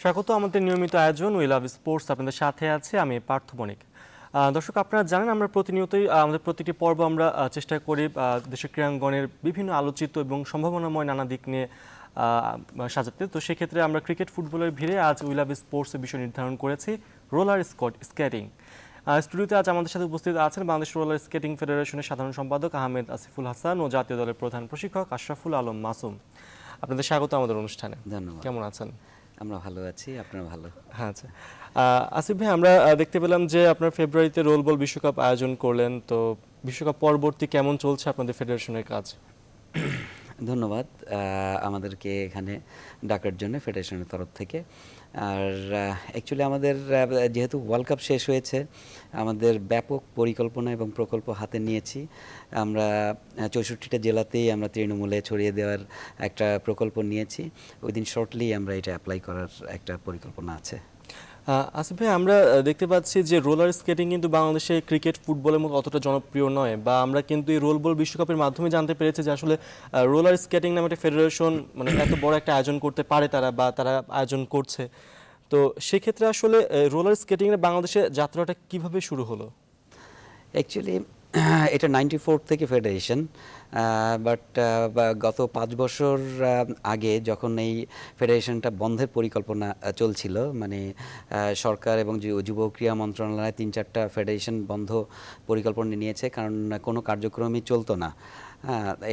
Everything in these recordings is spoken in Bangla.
স্বাগত আমাদের নিয়মিত আয়োজন উই লাভ স্পোর্টস। আপনাদের সাথে আছে আমি পার্থ বণিক। দর্শক, আপনারা জানেন আমরা প্রতিনিয়তই আমাদের প্রতিটি পর্ব আমরা চেষ্টা করি দেশের ক্রীড়াঙ্গনের বিভিন্ন আলোচিত এবং সম্ভাবনাময় নানা দিক নিয়ে সাজাতে। তো সেক্ষেত্রে আমরা ক্রিকেট ফুটবলের ভিড়ে আজ উই লাভ স্পোর্টসের বিষয় নির্ধারণ করেছি রোলার স্কেটিং। স্টুডিওতে আজ আমাদের সাথে উপস্থিত আছেন বাংলাদেশ রোলার স্কেটিং ফেডারেশনের সাধারণ সম্পাদক আহমেদ আসিফুল হাসান ও জাতীয় দলের প্রধান প্রশিক্ষক আশরাফুল আলম মাসুম। আপনাদের স্বাগত আমাদের অনুষ্ঠানে। ধন্যবাদ। কেমন আছেন? আমরা ভালো আছি, আপনারা ভালো? হ্যাঁ, আচ্ছা। আসিফ ভাই, আমরা দেখতে পেলাম যে আপনার ফেব্রুয়ারিতে রোল বল বিশ্বকাপ আয়োজন করলেন। তো বিশ্বকাপ পরবর্তী কেমন চলছে আপনাদের ফেডারেশনের কাজ? ধন্যবাদ আমাদেরকে এখানে ডাকার জন্য ফেডারেশনের তরফ থেকে। আর অ্যাকচুয়ালি আমাদের যেহেতু ওয়ার্ল্ড কাপ শেষ হয়েছে, আমাদের ব্যাপক পরিকল্পনা এবং প্রকল্প হাতে নিয়েছি। আমরা 64টা জেলাতেই আমরা তৃণমূলে ছড়িয়ে দেওয়ার একটা প্রকল্প নিয়েছি। ওই দিন শর্টলি আমরা এটা অ্যাপ্লাই করার একটা পরিকল্পনা আছে। আসিফ ভাই, আমরা দেখতে পাচ্ছি যে রোলার স্কেটিং কিন্তু বাংলাদেশে ক্রিকেট ফুটবলের মতো অতটা জনপ্রিয় নয়, বা আমরা কিন্তু এই রোল বল বিশ্বকাপের মাধ্যমে জানতে পেরেছি যে আসলে রোলার স্কেটিং নামে একটা ফেডারেশন মানে এত বড় একটা আয়োজন করতে পারে তারা, বা তারা আয়োজন করছে। তো সেক্ষেত্রে আসলে রোলার স্কেটিংয়ের বাংলাদেশে যাত্রাটা কিভাবে শুরু হলো? অ্যাকচুয়ালি এটা 94 থেকে ফেডারেশন, বাট গত 5 বছর আগে যখন এই ফেডারেশনটা বন্ধের পরিকল্পনা চলছিল, মানে সরকার এবং যুব ক্রীড়া মন্ত্রণালয় 3-4টা ফেডারেশন বন্ধ পরিকল্পনা নিয়েছে, কারণ কোনো কার্যক্রমই চলতো না।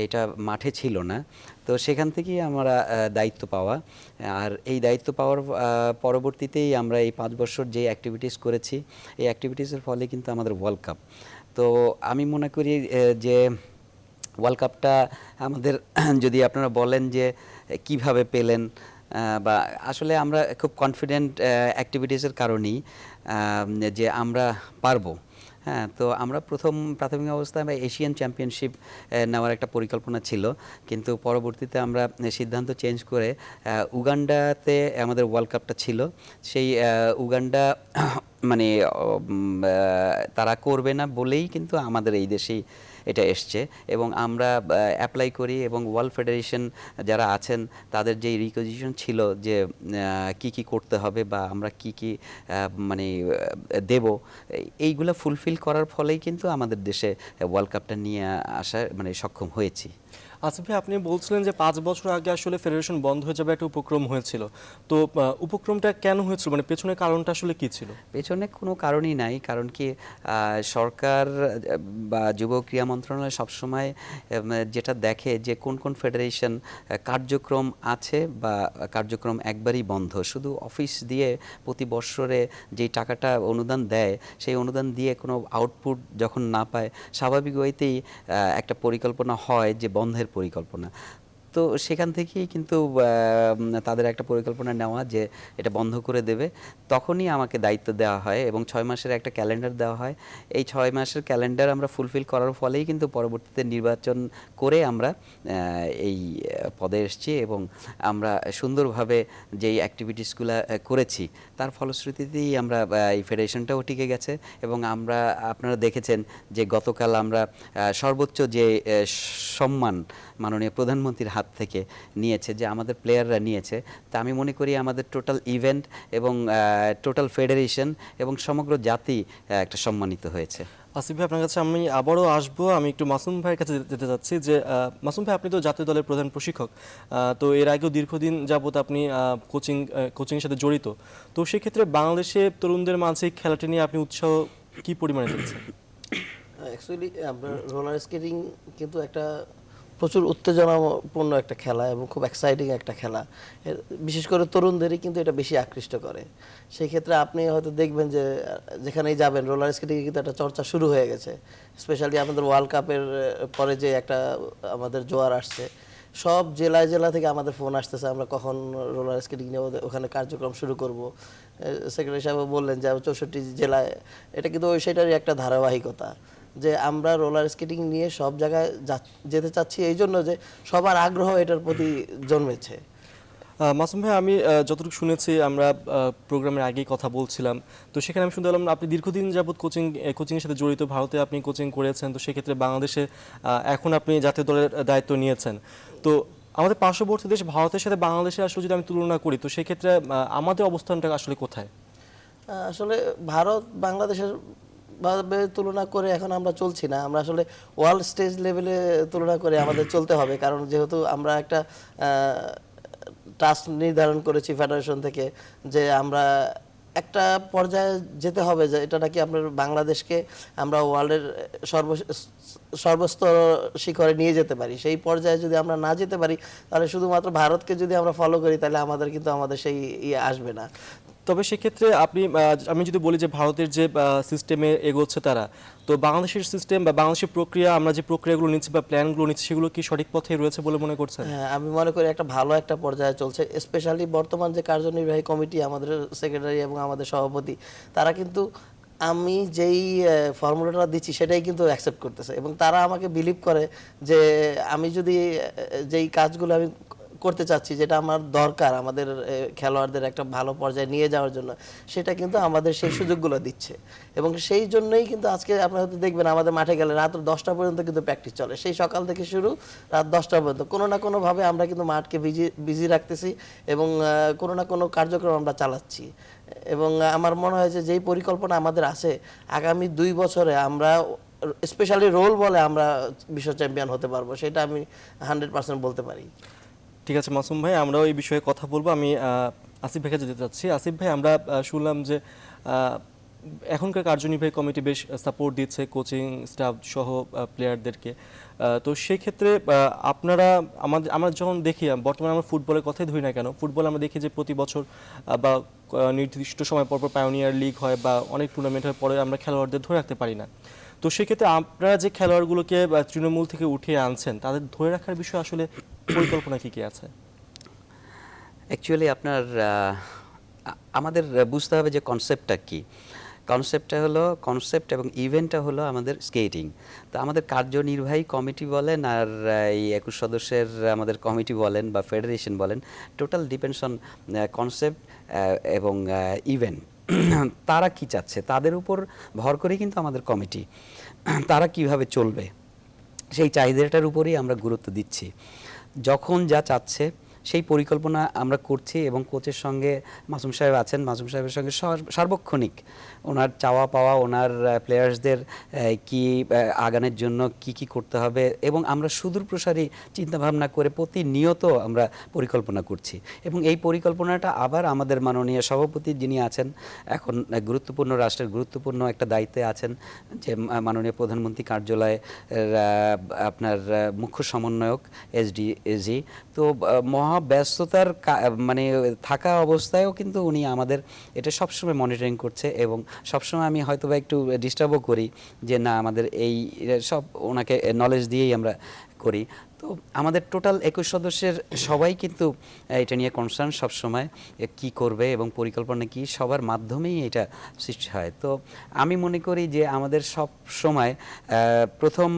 এটা মাঠে ছিল না। তো সেখান থেকেই আমরা দায়িত্ব পাওয়া, আর এই দায়িত্ব পাওয়ার পরবর্তীতেই আমরা এই 5 বছর যে অ্যাক্টিভিটিস করেছি, এই অ্যাক্টিভিটিসের ফলে কিন্তু আমাদের ওয়ার্ল্ড কাপ। তো আমি মনে করি যে ওয়ার্ল্ড কাপটা আমাদের যদি আপনারা বলেন যে কিভাবে পেলেন, বা আসলে আমরা খুব কনফিডেন্ট অ্যাক্টিভিটিসের কারণেই যে আমরা পারবো। হ্যাঁ, তো আমরা প্রাথমিক অবস্থায় আমরা এশিয়ান চ্যাম্পিয়নশিপ নেওয়ার একটা পরিকল্পনা ছিল, কিন্তু পরবর্তীতে আমরা সিদ্ধান্ত চেঞ্জ করে উগান্ডাতে আমাদের ওয়ার্ল্ড কাপটা ছিল। সেই উগান্ডা মানে তারা করবে না বলেই কিন্তু আমাদের এই দেশেই এটা এসছে, এবং আমরা অ্যাপ্লাই করি, এবং ওয়ার্ল্ড ফেডারেশন যারা আছেন তাদের যে রিকোয়েজিশন ছিল যে কি কি করতে হবে বা আমরা কি কি মানে দেব, এইগুলো ফুলফিল করার ফলেই কিন্তু আমাদের দেশে ওয়ার্ল্ড কাপটা নিয়ে আসার মানে সক্ষম হয়েছি। আসিফ ভাই, আপনি বলছিলেন যে 5 বছর আগে আসলে ফেডারেশন বন্ধ হয়ে যাবে একটা উপক্রম হয়েছিল। তো উপক্রমটা কেন হয়েছিল, মানে পেছনের কারণটা আসলে কি ছিল? পেছনে কোনো কারণই নাই, কারণ কি সরকার বা যুব ক্রীড়া মন্ত্রণালয় সবসময় যেটা দেখে যে কোন কোন ফেডারেশন কার্যক্রম আছে বা কার্যক্রম একবারই বন্ধ, শুধু অফিস দিয়ে প্রতি বৎসরে যেই টাকাটা অনুদান দেয়, সেই অনুদান দিয়ে কোনো আউটপুট যখন না পায়, স্বাভাবিক ওয়েতেই একটা পরিকল্পনা হয় যে বন্ধের পরিকল্পনা। তো সেখান থেকেই কিন্তু তাদের একটা পরিকল্পনা নেওয়া যে এটা বন্ধ করে দেবে। তখনই আমাকে দায়িত্ব দেওয়া হয় এবং 6 মাসের একটা ক্যালেন্ডার দেওয়া হয়। এই 6 মাসের ক্যালেন্ডার আমরা ফুলফিল করার ফলেই কিন্তু পরবর্তীতে নির্বাচন করে আমরা এই পদে এসেছি, এবং আমরা সুন্দরভাবে যেই অ্যাক্টিভিটিসগুলো করেছি তার ফলশ্রুতিতেই আমরা এই ফেডারেশনটাও টিকে গেছে। এবং আমরা আপনারা দেখেছেন যে গতকাল আমরা সর্বোচ্চ যে সম্মান মাননীয় প্রধানমন্ত্রীর হাত থেকে নিয়েছে, যে আমাদের প্লেয়াররা নিয়েছে, তা আমি মনে করি আমাদের টোটাল ইভেন্ট এবং টোটাল ফেডারেশন এবং সমগ্র জাতি একটা সম্মানিত হয়েছে। আসিফ ভাই, আপনার কাছে আমি আবারও আসবো। আমি একটু মাসুম ভাইয়ের কাছে যেতে চাচ্ছি যে মাসুম ভাই, আপনি তো জাতীয় দলের প্রধান প্রশিক্ষক। তো এর আগেও দীর্ঘদিন যাবত আপনি কোচিংয়ের সাথে জড়িত। তো সেক্ষেত্রে বাংলাদেশে তরুণদের মাঝে খেলাটি নিয়ে আপনি উৎসাহ কি পরিমাণে দেখছেন? অ্যাকচুয়ালি আপনার রোলার স্কেটিং কিন্তু একটা প্রচুর উত্তেজনাপূর্ণ একটা খেলা এবং খুব এক্সাইটিং একটা খেলা। বিশেষ করে তরুণদেরই কিন্তু এটা বেশি আকৃষ্ট করে। সেই ক্ষেত্রে আপনি হয়তো দেখবেন যে যেখানেই যাবেন রোলার স্কেটিংয়ে কিন্তু একটা চর্চা শুরু হয়ে গেছে। স্পেশালি আমাদের ওয়ার্ল্ড কাপের পরে যে একটা আমাদের জোয়ার আসছে, সব জেলায় জেলা থেকে আমাদের ফোন আসতেছে আমরা কখন রোলার স্কেটিং নিয়ে ওখানে কার্যক্রম শুরু করব। সেক্রেটারি সাহেব বললেন যে 64 জেলায়, এটা কিন্তু ওই সেটারই একটা ধারাবাহিকতা যে আমরা রোলার স্কেটিং নিয়ে সব জায়গায় যেতে চাচ্ছি, এই জন্য যে সবার আগ্রহ এটার প্রতি জন্মেছে। মাসুম ভাই, আমি যতটুকু শুনেছি, আমরা প্রোগ্রামের আগেই কথা বলছিলাম, তো সেখানে আমি শুনতে পেলাম আপনি দীর্ঘদিন যাবৎ কোচিংয়ের সাথে জড়িত, ভারতে আপনি কোচিং করেছেন। তো সেক্ষেত্রে বাংলাদেশে এখন আপনি জাতীয় দলের দায়িত্ব নিয়েছেন। তো আমাদের পার্শ্ববর্তী দেশ ভারতের সাথে বাংলাদেশের আসলে যদি আমি তুলনা করি তো সেক্ষেত্রে আমাদের অবস্থানটা আসলে কোথায়? আসলে ভারত বাংলাদেশের ভাবে তুলনা করে এখন আমরা চলছি না, আমরা আসলে ওয়ার্ল্ড স্টেজ লেভেলে তুলনা করে আমাদের চলতে হবে, কারণ যেহেতু আমরা একটা টাস্ক নির্ধারণ করেছি ফেডারেশন থেকে যে আমরা একটা পর্যায়ে যেতে হবে, যে এটা নাকি আপনার বাংলাদেশকে আমরা ওয়ার্ল্ডের সর্বস্তর শিখরে নিয়ে যেতে পারি। সেই পর্যায়ে যদি আমরা না যেতে পারি তাহলে শুধুমাত্র ভারতকে যদি আমরা ফলো করি তাহলে আমাদের কিন্তু আমাদের সেই ইয়ে আসবে না। তবে সেক্ষেত্রে আমি যদি বলি যে ভারতের যে সিস্টেমে এগোচ্ছে তারা, তো বাংলাদেশের সিস্টেম বা বাংলাদেশের প্রক্রিয়া, আমরা যে প্রক্রিয়াগুলো নিচ্ছি বা প্ল্যানগুলো নিচ্ছি সেগুলো কি সঠিক পথে রয়েছে বলে মনে করছেন? হ্যাঁ, আমি মনে করি একটা ভালো একটা পর্যায়ে চলছে। স্পেশালি বর্তমান যে কার্যনির্বাহী কমিটি, আমাদের সেক্রেটারি এবং আমাদের সভাপতি, তারা কিন্তু আমি যেই ফর্মুলাটা দিচ্ছি সেটাই কিন্তু অ্যাকসেপ্ট করতেছে, এবং তারা আমাকে বিলিভ করে যে আমি যদি যেই কাজগুলো আমি করতে চাচ্ছি, যেটা আমার দরকার আমাদের খেলোয়াড়দের একটা ভালো পর্যায়ে নিয়ে যাওয়ার জন্য, সেটা কিন্তু আমাদের সেই সুযোগগুলো দিচ্ছে। এবং সেই জন্যই কিন্তু আজকে আপনারা হয়তো দেখবেন আমাদের মাঠে গেলে রাত 10টা পর্যন্ত কিন্তু প্র্যাকটিস চলে, সেই সকাল থেকে শুরু রাত 10টা পর্যন্ত কোনো না কোনোভাবে আমরা কিন্তু মাঠকে বিজি রাখতেছি এবং কোনো না কোনো কার্যক্রম আমরা চালাচ্ছি। এবং আমার মনে হয় যে যেই পরিকল্পনা আমাদের আছে, আগামী 2 বছরে আমরা স্পেশালি রোল বলে আমরা বিশ্ব চ্যাম্পিয়ন হতে পারবো, সেটা আমি 100% বলতে পারি। ঠিক আছে মাসুম ভাই, আমরাও এই বিষয়ে কথা বলবো। আমি আসিফ ভাইকে যেতে চাচ্ছি। আসিফ ভাই, আমরা শুনলাম যে এখনকার কার্যনির্বাহী কমিটি বেশ সাপোর্ট দিচ্ছে কোচিং স্টাফ সহ প্লেয়ারদেরকে। তো সেই ক্ষেত্রে আমরা যখন দেখি, বর্তমানে আমরা ফুটবলের কথাই ধরি না কেন, ফুটবল আমরা দেখি যে প্রতি বছর বা নির্দিষ্ট সময় পর পর পায়োনিয়ার লিগ হয় বা অনেক টুর্নামেন্ট হয়, পরে আমরা খেলোয়াড়দের ধরে রাখতে পারি না। তো সেক্ষেত্রে আপনারা যে খেলোয়াড়গুলোকে তৃণমূল থেকে উঠিয়ে আনছেন, তাদের ধরে রাখার বিষয়ে আসলে পরিকল্পনা কি আছে? অ্যাকচুয়ালি আপনার আমাদের বুঝতে হবে যে কনসেপ্টটা কি। কনসেপ্ট এবং ইভেন্টটা হলো আমাদের স্কেটিং। তো আমাদের কার্যনির্বাহী কমিটি বলেন আর এই 21 সদস্যের আমাদের কমিটি বলেন বা ফেডারেশন বলেন, টোটাল ডিপেন্ডস অন কনসেপ্ট এবং ইভেন্ট। তারা কি চাচ্ছে তাদের উপর ভর করেই কিন্তু আমাদের কমিটি, তারা কিভাবে চলবে সেই চাহিদাটার উপরেই আমরা গুরুত্ব দিচ্ছি। যখন যা চাচ্ছে সেই পরিকল্পনা আমরা করছি এবং কোচের সঙ্গে মাসুম সাহেব আছেন, মাসুম সাহেবের সঙ্গে সার্বক্ষণিক ওনার চাওয়া পাওয়া, ওনার প্লেয়ার্সদের কি আগানোর জন্য কি করতে হবে, এবং আমরা সুদূর প্রসারী চিন্তাভাবনা করে প্রতিনিয়ত আমরা পরিকল্পনা করছি। এবং এই পরিকল্পনাটা আবার আমাদের মাননীয় সভাপতি যিনি আছেন এখন গুরুত্বপূর্ণ, রাষ্ট্রের গুরুত্বপূর্ণ একটা দায়িত্বে আছেন, যে মাননীয় প্রধানমন্ত্রী কার্যালয়ে আপনার মুখ্য সমন্বয়ক এসডি, তো ব্যস্ততার মানে থাকা অবস্থায়ও কিন্তু উনি আমাদের এটা সবসময় মনিটরিং করছে, এবং সবসময় আমি হয়তো বা একটু ডিস্টার্বও করি যে না, আমাদের এই সব ওনাকে নলেজ দিয়েই আমরা করি। তো আমাদের টোটাল 21 সদস্যের সবাই কিন্তু এটা নিয়ে কনসার্ন সবসময়, কি করবে এবং পরিকল্পনা কি, সবার মাধ্যমেই এটা সৃষ্টি হয়। তো আমি মনে করি যে আমাদের সব সময় প্রথম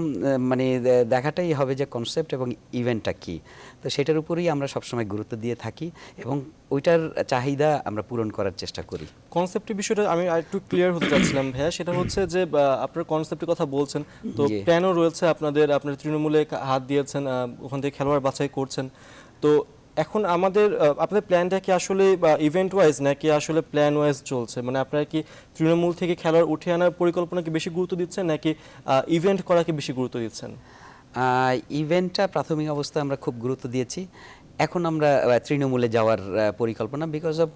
মানে দেখাটাই হবে যে কনসেপ্ট এবং ইভেন্টটা কি। তো সেটার উপরেই আমরা সবসময় গুরুত্ব দিয়ে থাকি এবং ওইটার চাহিদা আমরা পূরণ করার চেষ্টা করি। কনসেপ্টের বিষয়টা আমি একটু ক্লিয়ার হতে চাচ্ছিলাম ভাইয়া, সেটা হচ্ছে যে আপনার কনসেপ্টের কথা বলছেন, তো প্ল্যানও রয়েছে আপনাদের তৃণমূলে হাত দিয়েছেন, ওখান থেকে খেলোয়াড় বাছাই করছেন। তো এখন আপনাদের প্ল্যানটা কি আসলে ইভেন্ট ওয়াইজ নাকি আসলে প্ল্যান ওয়াইজ চলছে? মানে আপনারা কি তৃণমূল থেকে খেলোয়াড় উঠে আনার পরিকল্পনাকে বেশি গুরুত্ব দিচ্ছেন নাকি ইভেন্ট করাকে বেশি গুরুত্ব দিচ্ছেন? ইভেন্টটা প্রাথমিক অবস্থায় আমরা খুব গুরুত্ব দিয়েছি। এখন আমরা তৃণমূলে যাওয়ার পরিকল্পনা, বিকজ অফ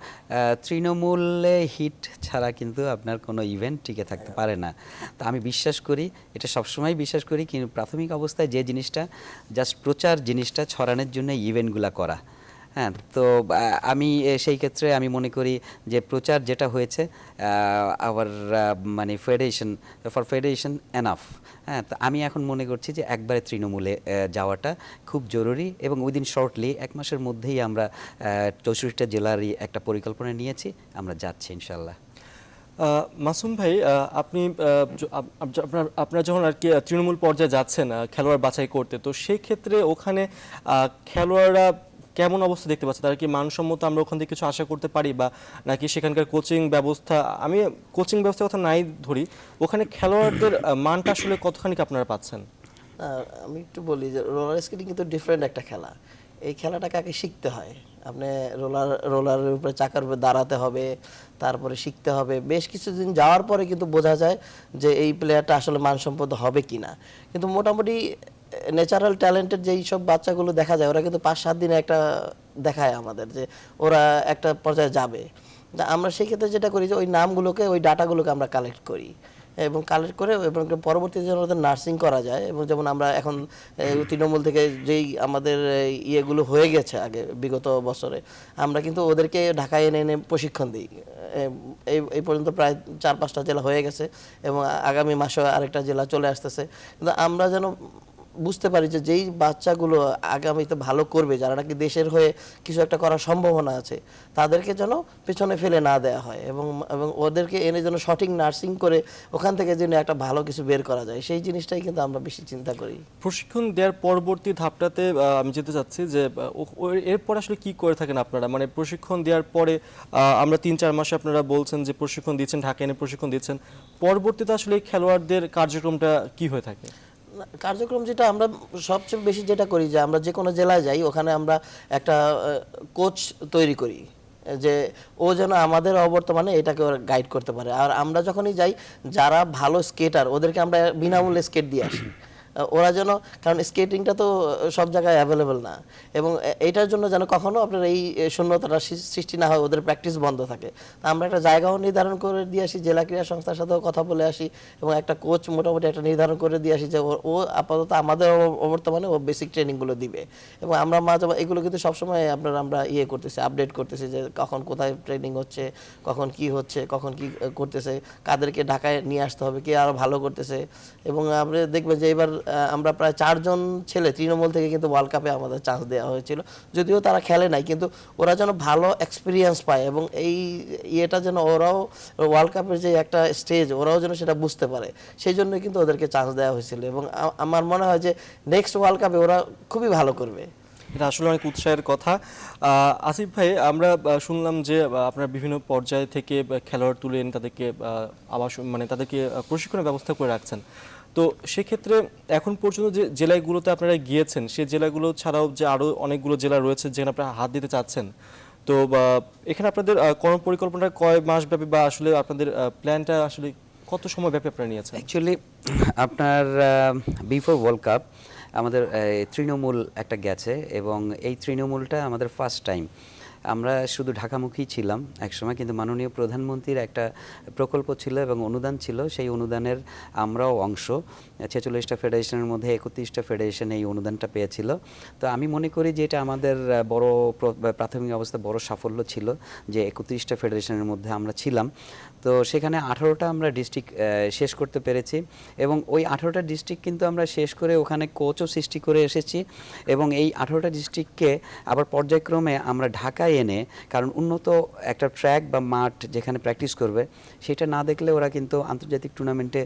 তৃণমূলে হিট ছাড়া কিন্তু আপনার কোনো ইভেন্ট টিকে থাকতে পারে না। তা আমি বিশ্বাস করি, এটা সবসময় বিশ্বাস করি, কিন্তু প্রাথমিক অবস্থায় যে জিনিসটা জাস্ট প্রচার জিনিসটা ছড়ানোর জন্য ইভেন্টগুলো করা। হ্যাঁ, তো আমি সেই ক্ষেত্রে আমি মনে করি যে প্রচার যেটা হয়েছে আওয়ার মানে ফেডারেশন এনাফ। হ্যাঁ, তো আমি এখন মনে করছি যে একবারে তৃণমূলে যাওয়াটা খুব জরুরি, এবং উইদিন শর্টলি 1 মাসের মধ্যেই আমরা 64টা জেলারই একটা পরিকল্পনা নিয়েছি, আমরা যাচ্ছি ইনশাল্লাহ। মাসুম ভাই, আপনারা যখন আর কি তৃণমূল পর্যায়ে যাচ্ছেন খেলোয়াড় বাছাই করতে, তো সেই ক্ষেত্রে ওখানে খেলোয়াড়রা কেমন অবস্থা দেখতে পাচ্ছে? তারা কি মানসম্মত আমরা ওখান থেকে কিছু আশা করতে পারি, বা নাকি সেখানকার কোচিং ব্যবস্থা, আমি কোচিং ব্যবস্থার কথা নাই ধরি, ওখানে খেলোয়াড়দের মানটা আসলে কতখানি আপনারা পাচ্ছেন? আমি একটু বলি যে রোলার স্কেটিং কিন্তু ডিফারেন্ট একটা খেলা। এই খেলাটাকে আগে শিখতে হয়। আপনি রোলারের উপরে চাকার উপরে দাঁড়াতে হবে, তারপরে শিখতে হবে। বেশ কিছুদিন যাওয়ার পরে কিন্তু বোঝা যায় যে এই প্লেয়ারটা আসলে মানসম্পন্ন হবে কিনা। কিন্তু মোটামুটি ন্যাচারাল ট্যালেন্টেড যেই সব বাচ্চাগুলো দেখা যায়, ওরা কিন্তু 5-7 দিনে একটা দেখায় আমাদের যে ওরা একটা পর্যায়ে যাবে। তা আমরা সেই ক্ষেত্রে যেটা করি যে ওই নামগুলোকে, ওই ডাটাগুলোকে আমরা কালেক্ট করি এবং কালেক্ট করে এবং পরবর্তীতে যেন ওদের নার্সিং করা যায়। এবং যেমন আমরা এখন তৃণমূল থেকে যেই আমাদের ইয়েগুলো হয়ে গেছে আগে বিগত বছরে, আমরা কিন্তু ওদেরকে ঢাকায় এনে এনে প্রশিক্ষণ দিই। এই পর্যন্ত প্রায় 4-5টা জেলা হয়ে গেছে এবং আগামী মাসে আরেকটা জেলা চলে আসতেছে। কিন্তু আমরা যেন বুঝতে পারি যে যেই বাচ্চাগুলো আগামীতে ভালো করবে, যারা নাকি দেশের হয়ে কিছু একটা করার সম্ভাবনা আছে, তাদেরকে যেন পেছনে ফেলে না দেওয়া হয় এবং এবং ওদেরকে এনে যেন সঠিক নার্সিং করে ওখান থেকে যেন একটা ভালো কিছু বের করা যায়, সেই জিনিসটাই কিন্তু আমরা বেশি চিন্তা করি। প্রশিক্ষণ দেওয়ার পরবর্তী ধাপটাতে আমি যেতে চাচ্ছি যে এরপর আসলে কি করে থাকেন আপনারা, মানে প্রশিক্ষণ দেওয়ার পরে আমরা 3-4 মাসে আপনারা বলছেন যে প্রশিক্ষণ দিচ্ছেন, ঢাকা এনে প্রশিক্ষণ দিচ্ছেন, পরবর্তীতে আসলে এই খেলোয়াড়দের কার্যক্রমটা কি হয়ে থাকে? কার্যক্রম যেটা আমরা সবচেয়ে বেশি যেটা করি যে আমরা যে কোনো জেলায় যাই, ওখানে আমরা একটা কোচ তৈরি করি যে ও যেন আমাদের অবর্তমানে এটাকে গাইড করতে পারে। আর আমরা যখনই যাই, যারা ভালো স্কেটার ওদেরকে আমরা বিনামূল্যে স্কেট দিয়ে আসি। ওরা যেন, কারণ স্কেটিংটা তো সব জায়গায় অ্যাভেলেবেল না, এবং এইটার জন্য যেন কখনো আপনার এই শূন্যতাটা সৃষ্টি না হয়, ওদের প্র্যাকটিস বন্ধ থাকে। তা আমরা একটা জায়গাও নির্ধারণ করে দিয়ে আসি, জেলা ক্রীড়া সংস্থার সাথেও কথা বলে আসি এবং একটা কোচ মোটামুটি একটা নির্ধারণ করে দিয়ে আসি যে ও আপাতত আমাদের অবর্তমানে ও বেসিক ট্রেনিংগুলো দিবে। এবং আমরা মাঝে এগুলো কিন্তু সবসময় আমরা করতেছি, আপডেট করতেছি যে কখন কোথায় ট্রেনিং হচ্ছে, কখন কি হচ্ছে, কখন কি করতেছে, কাদেরকে ঢাকায় নিয়ে আসতে হবে, কে আরও ভালো করতেছে। এবং আপনি দেখবেন যে এবার আমরা প্রায় 4 জন ছেলে তৃণমূল থেকে কিন্তু ওয়ার্ল্ড কাপে আমাদের চান্স দেওয়া হয়েছিল, যদিও তারা খেলে নাই, কিন্তু ওরা যেন ভালো এক্সপিরিয়েন্স পায় এবং এই ইয়েটা যেন ওরাও ওয়ার্ল্ড কাপের যে একটা স্টেজ, ওরাও যেন সেটা বুঝতে পারে, সেই জন্য কিন্তু ওদেরকে চান্স দেওয়া হয়েছিল। এবং আমার মনে হয় যে নেক্সট ওয়ার্ল্ড কাপে ওরা খুবই ভালো করবে। এটা আসলে অনেক উৎসাহের কথা। আসিফ ভাই, আমরা শুনলাম যে আপনারা বিভিন্ন পর্যায় থেকে খেলোয়াড় তুলে এনে তাদেরকে আবাস, মানে তাদেরকে প্রশিক্ষণের ব্যবস্থা করে রাখছেন। তো সেক্ষেত্রে এখন পর্যন্ত যে জেলাগুলোতে আপনারা গিয়েছেন, সেই জেলাগুলো ছাড়াও যে আরও অনেকগুলো জেলা রয়েছে যেখানে আপনারা হাত দিতে চাচ্ছেন, তো এখানে আপনাদের কর্মপরিকল্পনাটা কয় মাস ব্যাপী, বা আসলে আপনাদের প্ল্যানটা আসলে কত সময় ব্যাপী আপনারা নিয়েছেন? অ্যাকচুয়ালি আপনার বিফোর ওয়ার্ল্ড কাপ আমাদের তৃণমূল একটা গেছে এবং এই তৃণমূলটা আমাদের ফার্স্ট টাইম। আমরা শুধু ঢাকামুখী ছিলাম একসময়, কিন্তু মাননীয় প্রধানমন্ত্রীর একটা প্রকল্প ছিল এবং অনুদান ছিল, সেই অনুদানের আমরাও অংশ। 46টা ফেডারেশনের মধ্যে 31টা ফেডারেশন এই অনুদানটা পেয়েছিল। তো আমি মনে করি যে এটা আমাদের বড় প্রাথমিক অবস্থা বড় সাফল্য ছিল যে 31টা ফেডারেশনের মধ্যে আমরা ছিলাম। তো সেখানে 18টা আমরা ডিস্ট্রিক্ট শেষ করতে পেরেছি এবং ওই 18টা ডিস্ট্রিক্ট কিন্তু আমরা শেষ করে ওখানে কোচও সৃষ্টি করে এসেছি এবং এই 18টা ডিস্ট্রিক্টকে আবার পর্যায়ক্রমে আমরা ঢাকায় এনে, কারণ উন্নত একটা ট্র্যাক বা মাঠ যেখানে প্র্যাকটিস করবে সেটা না দেখলে ওরা কিন্তু আন্তর্জাতিক টুর্নামেন্টে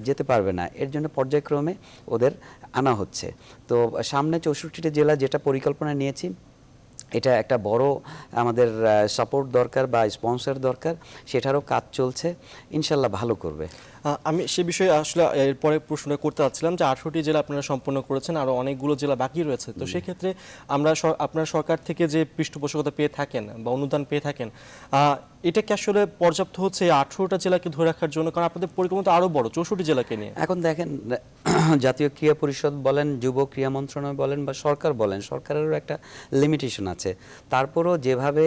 যেতে পারবে না, এর জন্য পর্যায়ক্রমে ওদের আনা হচ্ছে। তো সামনে 64টা জেলা যেটা পরিকল্পনা নিয়েছি, এটা একটা বড় আমাদের সাপোর্ট দরকার বা স্পন্সর দরকার, সেটারও কাজ চলছে, ইনশাল্লাহ ভালো করবে। আমি সে বিষয়ে আসলে এরপরে প্রশ্নটা করতে চাচ্ছিলাম যে 18টি জেলা আপনারা সম্পন্ন করেছেন, আরও অনেকগুলো জেলা বাকি রয়েছে। তো সেক্ষেত্রে আমরা আপনার সরকার থেকে যে পৃষ্ঠপোষকতা পেয়ে থাকেন বা অনুদান পেয়ে থাকেন, এটা কি আসলে পর্যাপ্ত হচ্ছে এই 18টা জেলাকে ধরে রাখার জন্য? কারণ আপনাদের পরিকল্পনা আরও বড়, 64 জেলাকে নিয়ে। এখন দেখেন, জাতীয় ক্রীড়া পরিষদ বলেন, যুব ক্রীড়া মন্ত্রণালয় বলেন বা সরকার বলেন, সরকারেরও একটা লিমিটেশন আছে। তারপরও যেভাবে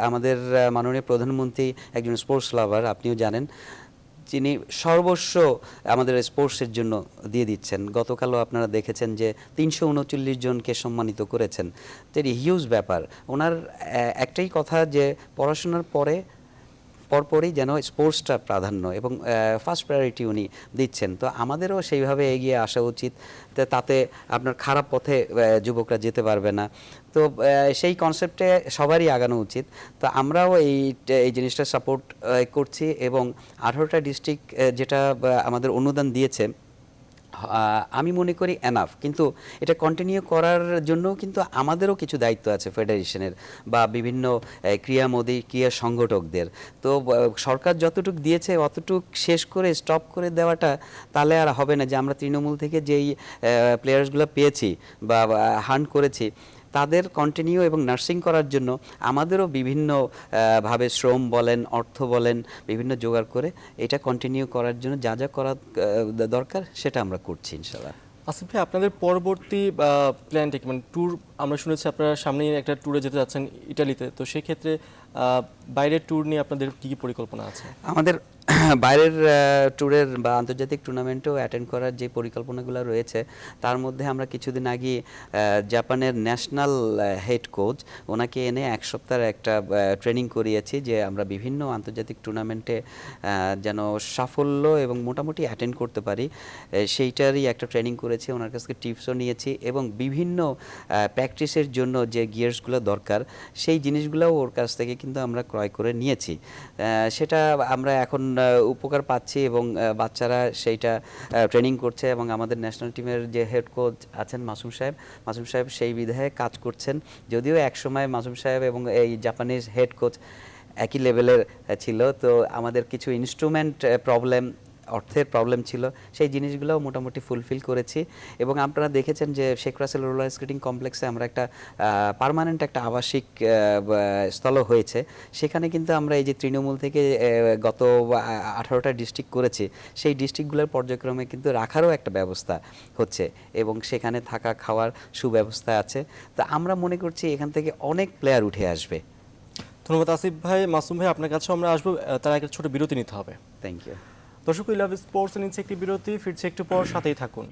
আমাদের মাননীয় প্রধানমন্ত্রী একজন স্পোর্টস লাভার, আপনিও জানেন, যিনি সর্বস্ব আমাদের স্পোর্টসের জন্য দিয়ে দিচ্ছেন। গতকালও আপনারা দেখেছেন যে 339 জনকে সম্মানিত করেছেন। তো এটি হিউজ ব্যাপার। ওনার একটাই কথা যে পড়াশোনার পরপরই যেন স্পোর্টসটা প্রাধান্য এবং ফার্স্ট প্রায়োরিটি উনি দিচ্ছেন। তো আমাদেরও সেইভাবে এগিয়ে আসা উচিত, তাতে আপনার খারাপ পথে যুবকরা যেতে পারবে না। তো সেই কনসেপ্টে সবারই আগানো উচিত। তো আমরাও এই জিনিসটা সাপোর্ট করছি এবং 18টা ডিস্ট্রিক্ট যেটা আমাদের অনুদান দিয়েছে, আমি মনে করি এনাফ, কিন্তু এটা কন্টিনিউ করার জন্য কিন্তু আমাদেরও কিছু দায়িত্ব আছে ফেডারেশনের বা বিভিন্ন ক্রীড়া সংগঠকদের। তো সরকার যতটুকু দিয়েছে অতটুক শেষ করে স্টপ করে দেওয়াটা তাহলে আর হবে না যে আমরা তৃণমূল থেকে যেই প্লেয়ার্সগুলো পেয়েছি বা হান্ট করেছি, তাদের কন্টিনিউ এবং নার্সিং করার জন্য আমাদেরও বিভিন্ন ভাবে শ্রম বলেন, অর্থ বলেন, বিভিন্ন জোগাড় করে এটা কন্টিনিউ করার জন্য যা যা করা দরকার সেটা আমরা করছি ইনশাআল্লাহ। আসিফ ভাই, আপনাদের পরবর্তী প্ল্যানটা কি, মানে ট্যুর আমরা শুনেছি আপনারা সামনেই একটা ট্যুরে যেতে যাচ্ছেন ইটালিতে, তো সেই ক্ষেত্রে বাইরের ট্যুর নিয়ে আপনাদের কি কি পরিকল্পনা আছে? আমাদের বাইরের ট্যুরের বা আন্তর্জাতিক টুর্নামেন্টেও অ্যাটেন্ড করার যে পরিকল্পনাগুলো রয়েছে তার মধ্যে আমরা কিছুদিন আগে জাপানের ন্যাশনাল হেড কোচ ওনাকে এনে এক সপ্তাহের একটা ট্রেনিং করিয়েছি, যে আমরা বিভিন্ন আন্তর্জাতিক টুর্নামেন্টে যেন সাফল্য এবং মোটামুটি অ্যাটেন্ড করতে পারি, সেইটারই একটা ট্রেনিং করেছি। ওনার কাছ থেকে টিপসও নিয়েছি এবং বিভিন্ন প্র্যাকটিসের জন্য যে গিয়ার্সগুলো দরকার সেই জিনিসগুলোও ওর কাছ থেকে কিন্তু আমরা ক্রয় করে নিয়েছি। সেটা আমরা এখন উপকার পাচ্ছি এবং বাচ্চারা সেইটা ট্রেনিং করছে এবং আমাদের ন্যাশনাল টিমের যে হেড কোচ আছেন মাসুম সাহেব সেই বিধায় কাজ করছেন। যদিও একসময় মাসুম সাহেব এবং এই জাপানিজ হেড কোচ একই লেভেলের ছিল, তো আমাদের কিছু ইনস্ট্রুমেন্ট প্রবলেম, অর্থের প্রবলেম ছিল, সেই জিনিসগুলোও মোটামুটি ফুলফিল করেছি। এবং আপনারা দেখেছেন যে শেখ রাসেল রোলার স্কেটিং কমপ্লেক্সে আমরা একটা পার্মানেন্ট একটা আবাসিক স্থল হয়েছে, সেখানে কিন্তু আমরা এই যে তৃণমূল থেকে গত 18টা ডিস্ট্রিক্ট করেছি, সেই ডিস্ট্রিক্টগুলোর পর্যায়ক্রমে কিন্তু রাখারও একটা ব্যবস্থা হচ্ছে এবং সেখানে থাকা খাওয়ার সুব্যবস্থা আছে। তো আমরা মনে করছি এখান থেকে অনেক প্লেয়ার উঠে আসবে। ধন্যবাদ আসিফ ভাই। মাসুম ভাই, আপনার কাছেও আমরা আসবো, তার আগে ছোট বিরতি নিতে হবে। Thank you. দর্শক, উই লাভ স্পোর্টস নিচ্ছে একটি বিরতি, ফিরছে একটু পর, সাথেই থাকুন।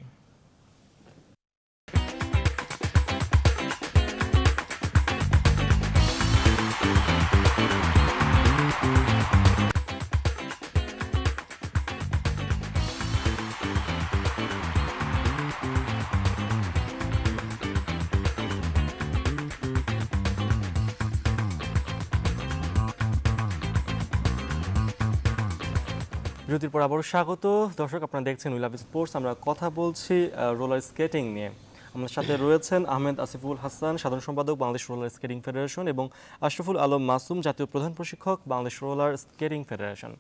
বিরতির পর আবারও স্বাগত। দর্শক, আপনারা দেখছেন উই লাভ স্পোর্টস। আমরা কথা বলছি রোলার স্কেটিং নিয়ে। আমাদের সাথে রয়েছেন আহমেদ আসিফুল হাসান, সাধারণ সম্পাদক বাংলাদেশ রোলার স্কেটিং ফেডারেশন, এবং আশরাফুল আলম মাসুম, জাতীয় প্রধান প্রশিক্ষক Bangladesh roller skating federation.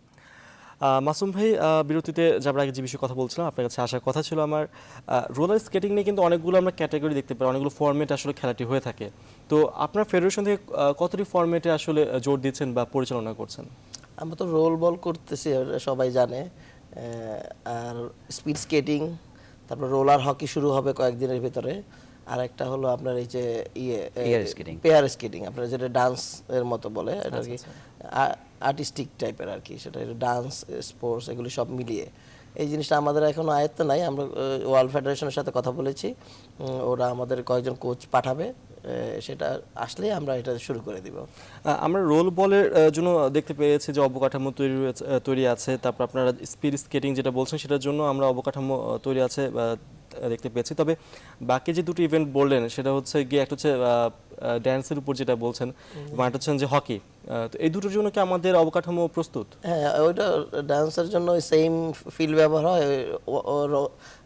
Masum ভাই, বিরতিতে যাবার আগে যে বিষয়ে কথা বলছিলাম, আপনার কাছে আসার কথা ছিল আমার, রোলার স্কেটিং নিয়ে কিন্তু অনেকগুলো আমরা ক্যাটাগরি দেখতে পাই, অনেকগুলো ফরম্যাটে আসলে খেলাটি হয়ে থাকে। তো আপনার ফেডারেশন থেকে কতটি ফরম্যাটে আসলে জোর দিচ্ছেন বা পরিচালনা করছেন? আমরা তো রোল বল করতেছি, সবাই জানে, আর স্পিড স্কেটিং, তারপর রোলার হকি শুরু হবে কয়েকদিনের ভিতরে, আর একটা হলো আপনার এই যে পেয়ার স্কেটিং, আপনার যেটা ডান্স এর মতো বলে, এটা আর কি আর্টিস্টিক টাইপের আর কি, সেটা ডান্স স্পোর্টস এগুলি সব মিলিয়ে। এই জিনিসটা আমাদের এখনো আয়ত্তে নাই। আমরা ওয়ার্ল্ড ফেডারেশনের সাথে কথা বলেছি, ওরা আমাদের কয়েকজন কোচ পাঠাবে, সেটা আসলেই আমরা এটা শুরু করে দিব। আমরা রোল বলের জন্য দেখতে পেয়েছি যে অবকাঠামো তৈরি আছে, তারপর আপনারা স্পিড স্কেটিং যেটা বলছেন সেটার জন্য আমরা অবকাঠামো তৈরি আছে দেখতে পেয়েছি। তবে বাকি যে দুটো ইভেন্ট বললেন সেটা হচ্ছে গিয়ে একটা হচ্ছে ড্যান্সের উপর যেটা বলছেন, এবং একটা হচ্ছেন যে হকি, তো এই দুটোর জন্য কি আমাদের অবকাঠামো প্রস্তুত? হ্যাঁ, ওইটা ডান্সের জন্য সেম ফিল্ড ব্যবহার হয়,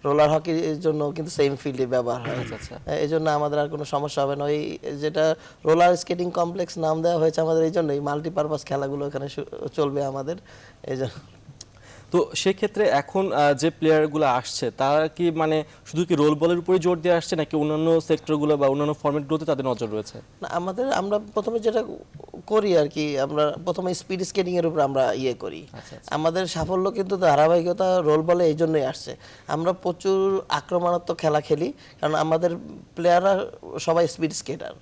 রোলার হকির জন্য কিন্তু সেম ফিল্ডে ব্যবহার হয়। এই জন্য আমাদের আর কোনো সমস্যা হবে না। ওই যেটা রোলার স্কেটিং কমপ্লেক্স নাম দেওয়া হয়েছে আমাদের এই জন্যই, মাল্টিপারপাস খেলাগুলো এখানে চলবে আমাদের, এই জন্য। তো সেক্ষেত্রে এখন যে প্লেয়ারগুলো আসছে তারা কি মানে শুধু কি রোল বলের উপরে জোর দিয়ে আসছে, নাকি অন্যান্য সেক্টরগুলো বা অন্যান্য ফরম্যাটগুলোতে তাদের নজর রয়েছে? না, আমরা প্রথমে যেটা করি আর কি, আমরা প্রথমে স্পিড স্কেটিং এর উপর আমরা করি। আমাদের সাফল্য কিন্তু ধারাবাহিকতা রোল বলে এই জন্যই আসছে। আমরা প্রচুর আক্রমণাত্মক খেলা খেলি, কারণ আমাদের প্লেয়াররা সবাই স্পিড স্কেটার।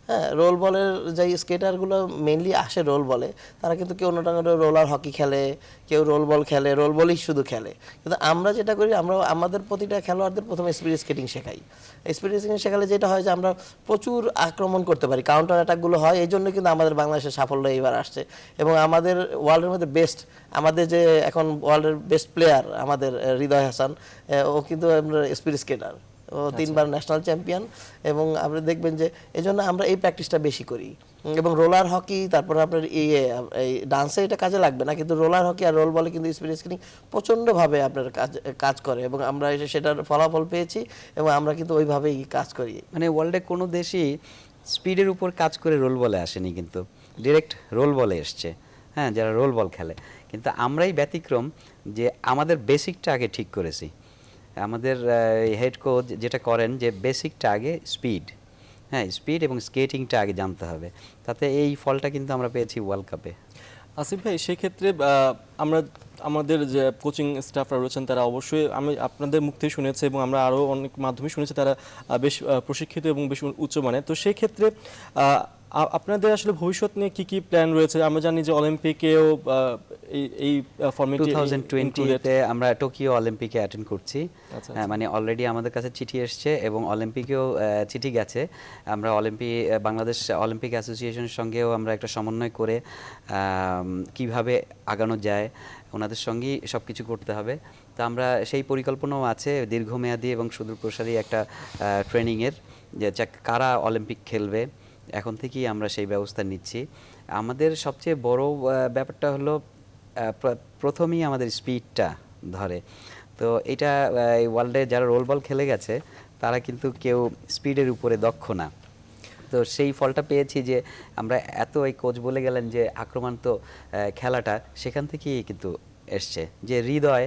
হ্যাঁ, রোল বলের যে স্কেটারগুলো মেইনলি আসে রোল বলে, তারা কিন্তু কেউ অন্যটা রোলার হকি খেলে, কেউ রোল বল খেলে, রোল বলই শুধু খেলে। কিন্তু আমরা যেটা করি, আমরা আমাদের প্রতিটা খেলোয়াড়দের প্রথমে স্পিড স্কেটিং শেখাই। স্পিড স্কেটিং শেখালে যেটা হয় যে আমরা প্রচুর আক্রমণ করতে পারি, কাউন্টার অ্যাটাকগুলো হয়, এই জন্য কিন্তু আমাদের বাংলাদেশের সাফল্য এইবার আসছে। এবং আমাদের ওয়ার্ল্ডের মধ্যে বেস্ট, আমাদের যে এখন ওয়ার্ল্ডের বেস্ট প্লেয়ার আমাদের হৃদয় হাসান, ও কিন্তু স্পিড স্কেটার, ও 3বার ন্যাশনাল চ্যাম্পিয়ন। এবং আপনি দেখবেন যে এই জন্য আমরা এই প্র্যাকটিসটা বেশি করি। এবং রোলার হকি, তারপর আপনার এই ডান্সে এটা কাজে লাগবে না, কিন্তু রোলার হকি আর রোল বলে কিন্তু স্পিড স্কেটিং প্রচণ্ডভাবে আপনার কাজ করে, এবং আমরা সেটার ফলাফল পেয়েছি এবং আমরা কিন্তু ওইভাবেই কাজ করি। মানে ওয়ার্ল্ডে কোনো দেশই স্পিডের উপর কাজ করে রোল বলে আসেনি, কিন্তু ডিরেক্ট রোল বলে এসছে। হ্যাঁ, যারা রোল বল খেলে, কিন্তু আমরাই ব্যতিক্রম যে আমাদের বেসিকটা আগে ঠিক করেছি। আমাদের হেড কোচ যেটা করেন যে বেসিকটা আগে স্পিড, হ্যাঁ, স্পিড এবং স্কেটিংটা আগে জানতে হবে, তাতে এই ফলটা কিন্তু আমরা পেয়েছি ওয়ার্ল্ড কাপে। আসিফ ভাই, সেক্ষেত্রে আমরা আমাদের যে কোচিং স্টাফরা রয়েছেন তারা অবশ্যই, আমি আপনাদের মুখ থেকে শুনেছি এবং আমরা আরও অনেক মাধ্যমে শুনেছি, তারা বেশ প্রশিক্ষিত এবং বেশ উচ্চমানের। তো সেই ক্ষেত্রে আপনাদের আসলে ভবিষ্যৎ নিয়ে কি কি প্ল্যান রয়েছে? আমরা জানি যে অলিম্পিকেও এই ফর্মেটে 2020-তে আমরা টোকিও অলিম্পিকে অ্যাটেন্ড করছি। আচ্ছা, হ্যাঁ, মানে অলরেডি আমাদের কাছে চিঠি এসছে এবং অলিম্পিকেও চিঠি গেছে। আমরা বাংলাদেশ অলিম্পিক অ্যাসোসিয়েশনের সঙ্গেও আমরা একটা সমন্বয় করে কিভাবে আগানো যায় ওনাদের সঙ্গেই সব কিছু করতে হবে। তো আমরা সেই পরিকল্পনাও আছে দীর্ঘমেয়াদী এবং সুদূরপ্রসারী একটা ট্রেনিংয়ের, যে কারা অলিম্পিক খেলবে এখন থেকেই আমরা সেই ব্যবস্থা নিচ্ছি। আমাদের সবচেয়ে বড় ব্যাপারটা হলো প্রথমেই আমাদের স্পিডটা ধরে। তো এটা এই ওয়ার্ল্ডে যারা রোল বল খেলে গেছে তারা কিন্তু কেউ স্পিডের উপরে দক্ষ না। তো সেই ফলটা পেয়েছি যে আমরা এই কোচ বলে গেলেন যে আক্রমণাত্মক খেলাটা সেখান থেকেই কিন্তু এসছে, যে হৃদয়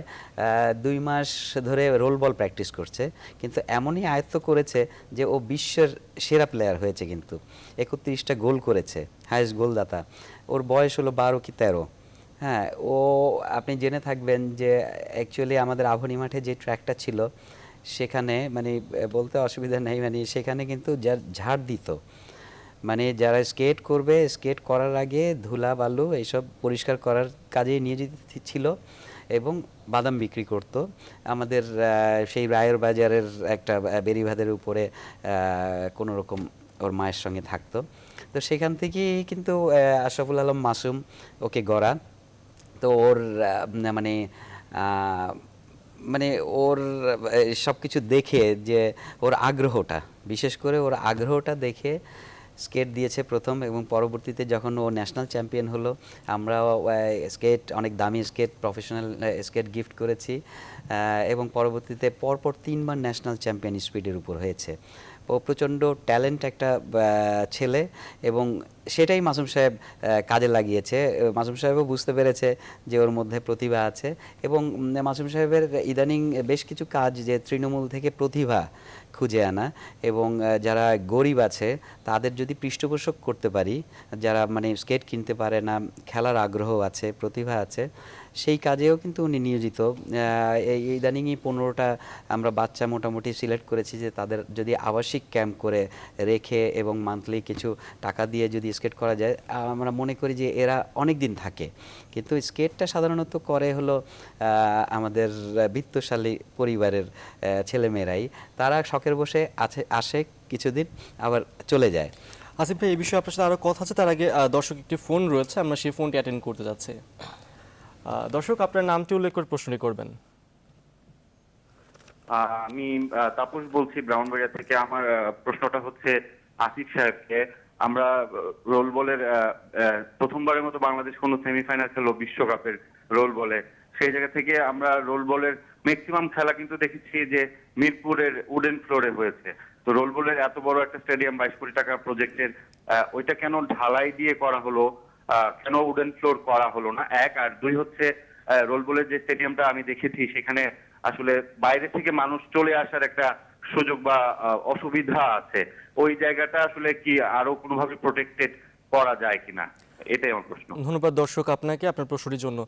2 মাস ধরে রোল বল প্র্যাকটিস করছে, কিন্তু এমনই আয়ত্ত করেছে যে ও বিশ্বের সেরা প্লেয়ার হয়েছে, কিন্তু 31টা গোল করেছে, হাইয়েস্ট গোলদাতা। ওর বয়স হলো 12 কি 13। হ্যাঁ, ও আপনি জেনে থাকবেন যে অ্যাকচুয়ালি আমাদের আভনী মাঠে যে ট্র্যাকটা ছিল সেখানে, মানে বলতে অসুবিধা নেই, মানে সেখানে কিন্তু ঝাড় দিত, মানে যারা স্কেট করবে স্কেট করার আগে ধুলা বালু এইসব পরিষ্কার করার কাজে নিয়োজিত ছিল এবং বাদাম বিক্রি করত আমাদের সেই রায়ের বাজারের একটা বেরিবাঁধের উপরে কোনো রকম ওর মায়ের সঙ্গে থাকতো। তো সেখান থেকেই কিন্তু আশরাফুল আলম মাসুম ওকে গড়া। তো ওর মানে মানে ওর সব কিছু দেখে যে ওর আগ্রহটা, বিশেষ করে ওর আগ্রহটা দেখে স্কেট দিয়েছে প্রথম, এবং পরবর্তীতে যখন ও ন্যাশনাল চ্যাম্পিয়ন হলো আমরা স্কেট, অনেক দামি স্কেট, প্রফেশনাল স্কেট গিফট করেছি, এবং পরবর্তীতে পরপর 3 বার ন্যাশনাল চ্যাম্পিয়ন স্পিডের উপর হয়েছে। ও প্রচণ্ড ট্যালেন্ট একটা ছেলে, এবং সেটাই মাসুম সাহেব কাজে লাগিয়েছে। মাসুম সাহেবও বুঝতে পেরেছে যে ওর মধ্যে প্রতিভা আছে, এবং মাসুম সাহেবের ইদানিং বেশ কিছু কাজ, যে তৃণমূল থেকে প্রতিভা খুঁজে আনা এবং যারা গরিব আছে তাদের যদি পৃষ্ঠপোষক করতে পারি, যারা মানে স্কেট কিনতে পারে না, খেলার আগ্রহ আছে, প্রতিভা আছে, সেই কাজেও কিন্তু উনি নিয়োজিত। এই ইদানিংই 15টা আমরা বাচ্চা মোটামুটি সিলেক্ট করেছি, যে তাদের যদি আবাসিক ক্যাম্প করে রেখে এবং মান্থলি কিছু টাকা দিয়ে যদি স্কেট করা যায়, আমরা মনে করি যে এরা অনেক দিন থাকে। কিন্তু স্কেটটা সাধারণত করে হলো আমাদের বিত্তশালী পরিবারের ছেলেমেয়েরাই, তারা শখের বসে আসে কিছুদিন আবার চলে যায়। আসিফ ভাই, এই বিষয়ে আপনার সাথে আরও কথা আছে, তার আগে দর্শক একটি ফোন রয়েছে, আমরা সেই ফোনটি অ্যাটেন্ড করতে যাচ্ছি। দর্শক, আপনার নামটি উল্লেখ করে প্রশ্নটি করবেন। আমি তাপস বলছি ব্রাউনবাড়িয়া থেকে। আমার প্রশ্নটা হচ্ছে আসিফ সাহেবকে। আমরা রোল বলের প্রথমবারের মতো বাংলাদেশ কোনো সেমিফাইনাল খেললো বিশ্বকাপের রোল বলে। সেই জায়গা থেকে আমরা রোল বলের ম্যাক্সিমাম খেলা কিন্তু দেখেছি যে মিরপুরের উডেন ফ্লোরে হয়েছে। তো রোল বলের এত বড় একটা স্টেডিয়াম, 22 কোটি টাকার প্রজেক্টের, ওইটা কেন ঢালাই দিয়ে করা হলো, কেন উডেন ফ্লোর করা হলো না? এক। আর দুই হচ্ছে, রোল বলের যে স্টেডিয়ামটা আমি দেখেছি সেখানে আসলে বাইরে থেকে মানুষ চলে আসার একটা সুযোগ বা অসুবিধা আছে। ওই জায়গাটা আসলে কি আরো কোনোভাবে প্রোটেক্টেড করা যায় কিনা, এটাই আমার প্রশ্ন। ধন্যবাদ দর্শক আপনাকে আপনার প্রশ্নটির জন্য।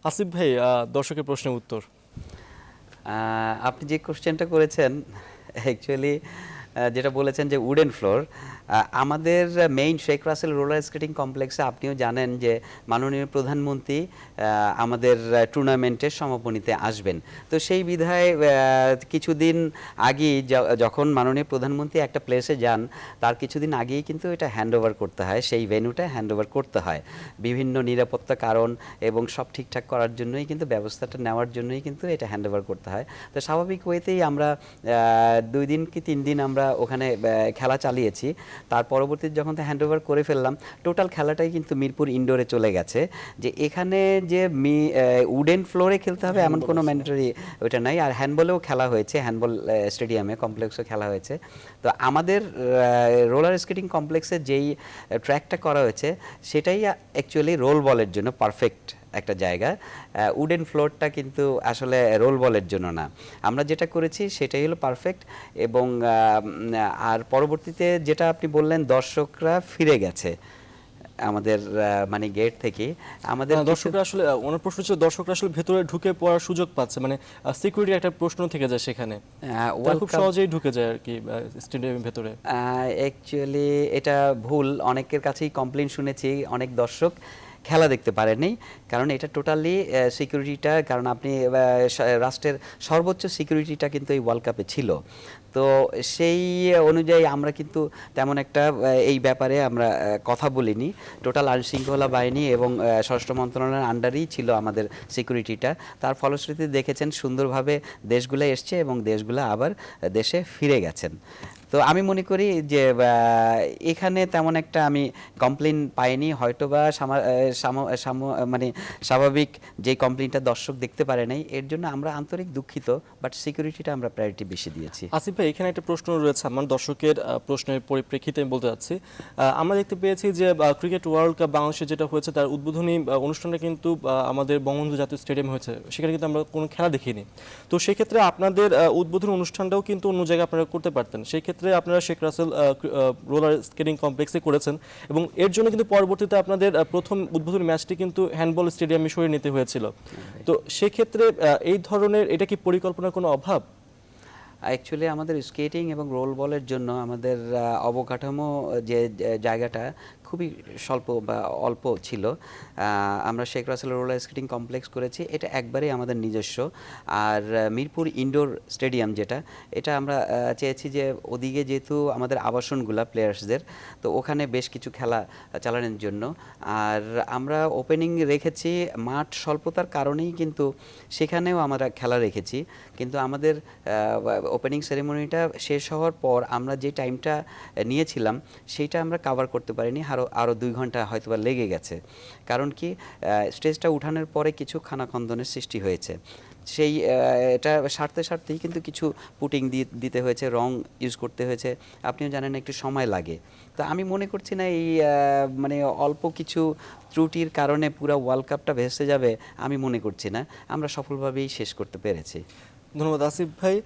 আসিফ ভাই, দর্শকের প্রশ্নের উত্তর। আপনি যে কোশ্চেনটা করেছেন, অ্যাকচুয়ালি যেটা বলেছেন যে উডেন ফ্লোর, আমাদের main Sheikh Russel roller skating কমপ্লেক্সে আপনিও জানেন যে মাননীয় প্রধানমন্ত্রী আমাদের টুর্নামেন্টের সমাপনীতে আসবেন। তো সেই বিধায় কিছুদিন আগেই যখন মাননীয় প্রধানমন্ত্রী একটা প্লেসে যান, তার কিছুদিন আগেই কিন্তু এটা হ্যান্ডওভার করতে হয়, সেই ভেন্যুটা হ্যান্ডওভার করতে হয় বিভিন্ন নিরাপত্তা কারণ এবং সব ঠিকঠাক করার জন্যই, কিন্তু ব্যবস্থাটা নেওয়ার জন্যই কিন্তু এটা হ্যান্ডওভার করতে হয়। তো স্বাভাবিক ওয়েতেই আমরা 2 দিন কি 3 দিন আমরা ওখানে খেলা চালিয়েছি। তার পরবর্তীতে যখন হ্যান্ডওভার করে ফেললাম, টোটাল খেলাটাই কিন্তু মিরপুর ইনডোরে চলে গেছে। যে এখানে যে উডেন ফ্লোরে খেলতে হবে এমন কোনো ম্যান্ডেটরি ওইটা নাই। আর হ্যান্ডবলেও খেলা হয়েছে, হ্যান্ডবল স্টেডিয়ামে কমপ্লেক্সও খেলা হয়েছে। তো আমাদের রোলার স্কেটিং কমপ্লেক্সে যেই ট্র্যাকটা করা হয়েছে সেটাই অ্যাকচুয়ালি রোল বলের জন্য পারফেক্ট একটা জায়গা, উডেন ফ্লোরটা কিন্তু আসলে রোল বলের জন্য না। আমরা যেটা করেছি সেটাই হলো পারফেক্ট। এবং আর পরবর্তীতে যেটা আপনি বললেন দর্শকরা ফিরে গেছে আমাদের মানে গেট থেকে, আমাদের কিছু- দর্শকরা আসলে ওনার প্রশ্ন ছিল দর্শকরা আসলে ভেতরে ঢুকে পড়ার সুযোগ পাচ্ছে, মানে সিকিউরিটির একটা প্রশ্ন থেকে যায় সেখানে, তারা খুব World Cup- সহজেই ঢুকে যায় আর কি স্টেডিয়ামের ভেতরে। অ্যাকচুয়ালি এটা ভুল, অনেকের কাছেই কমপ্লেন শুনেছি, অনেক দর্শক খেলা দেখতে পারেনি, কারণ এটা টোটালি সিকিউরিটিটা, কারণ আপনি রাষ্ট্রের সর্বোচ্চ সিকিউরিটিটা কিন্তু এই ওয়ার্ল্ড কাপে ছিল। তো সেই অনুযায়ী আমরা কিন্তু তেমন একটা এই ব্যাপারে আমরা কথা বলিনি। টোটাল আইনশৃঙ্খলা বাহিনী এবং স্বরাষ্ট্র মন্ত্রণালয়ের আন্ডারেই ছিল আমাদের সিকিউরিটিটা। তার ফলশ্রুতিতে দেখেছেন সুন্দরভাবে দেশগুলো এসছে এবং দেশগুলো আবার দেশে ফিরে গেছেন। তো আমি মনে করি যে এখানে তেমন একটা আমি কমপ্লেন পাইনি, হয়তোবা মানে স্বাভাবিক যে কমপ্লেনটা দর্শক দেখতে পারে নাই, এর জন্য আমরা আন্তরিক দুঃখিত, বাট সিকিউরিটিটা আমরা প্রায়োরিটি বেশি দিয়েছি। আসিফ ভাই, এখানে একটা প্রশ্ন রয়েছে আমার দর্শকের প্রশ্নের পরিপ্রেক্ষিতে আমি বলতে চাচ্ছি। আমরা দেখতে পেয়েছি যে ক্রিকেট ওয়ার্ল্ড কাপ বাংলাদেশে যেটা হয়েছে তার উদ্বোধনী অনুষ্ঠানটা কিন্তু আমাদের বঙ্গবন্ধু জাতীয় স্টেডিয়ামে হয়েছে, সেখানে কিন্তু আমরা কোনো খেলা দেখিনি। তো সেক্ষেত্রে আপনাদের উদ্বোধনী অনুষ্ঠানটাও কিন্তু অন্য জায়গায় আপনারা করতে পারতেন, সেই ক্ষেত্রে আপনারা শেখ রাসেল রোলার স্কেটিং কমপ্লেক্সে করেছেন এবং এর জন্য কিন্তু পরবর্তীতে আপনাদের প্রথম উদ্বোধনী ম্যাচটি কিন্তু হ্যান্ডবল স্টেডিয়ামে সরিয়ে নিতে হয়েছিল। তো সেক্ষেত্রে এই ধরনের এটা কি পরিকল্পনার কোনো অভাব? অ্যাকচুয়ালি আমাদের স্কেটিং এবং রোল বলের জন্য আমাদের অবকাঠামো যে জায়গাটা খুবই স্বল্প বা অল্প ছিল। আমরা Sheikh Russel roller skating complex করেছি, এটা একবারেই আমাদের নিজস্ব। আর মিরপুর ইনডোর স্টেডিয়াম যেটা, এটা আমরা চেয়েছি যে ওদিকে যেহেতু আমাদের আবাসনগুলা প্লেয়ার্সদের, তো ওখানে বেশ কিছু খেলা চালানোর জন্য। আর আমরা ওপেনিং রেখেছি, মাঠ স্বল্পতার কারণেই কিন্তু সেখানেও আমরা খেলা রেখেছি। কিন্তু আমাদের ওপেনিং সেরেমনিটা শেষ হওয়ার পর আমরা যে টাইমটা নিয়েছিলাম সেইটা আমরা কাভার করতে পারিনি, আরও 2 ঘন্টা হয়তোবা লেগে গেছে। কারণ কি, স্টেজটা উঠানোর পরে কিছু খানাখন্দনের সৃষ্টি হয়েছে, সেই এটা সারতেই কিন্তু কিছু পুটিং দিতে হয়েছে, রং ইউজ করতে হয়েছে, আপনিও জানেন একটু সময় লাগে। তো আমি মনে করছি না এই মানে অল্প কিছু ত্রুটির কারণে পুরো ওয়ার্ল্ড কাপটা ভেসে যাবে, আমি মনে করছি না, আমরা সফলভাবেই শেষ করতে পেরেছি। ধন্যবাদ আসিফ ভাই।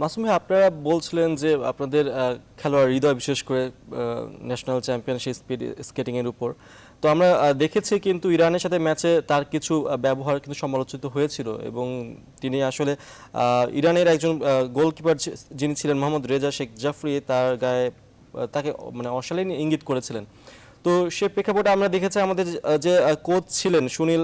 মাসুম ভাই, আপনারা বলছিলেন যে আপনাদের খেলোয়াড় হৃদয় বিশেষ করে ন্যাশনাল চ্যাম্পিয়নশিপ স্পিড স্কেটিংয়ের উপর, তো আমরা দেখেছি কিন্তু ইরানের সাথে ম্যাচে তার কিছু ব্যবহার কিন্তু সমালোচিত হয়েছিল এবং তিনি আসলে ইরানের একজন গোলকিপার যিনি ছিলেন মোহাম্মদ রেজা শেখ জাফরি, তার গায়ে তাকে মানে অশালীন ইঙ্গিত করেছিলেন। তো সে প্রেক্ষাপটে আমরা দেখেছি আমাদের যে কোচ ছিলেন সুনীল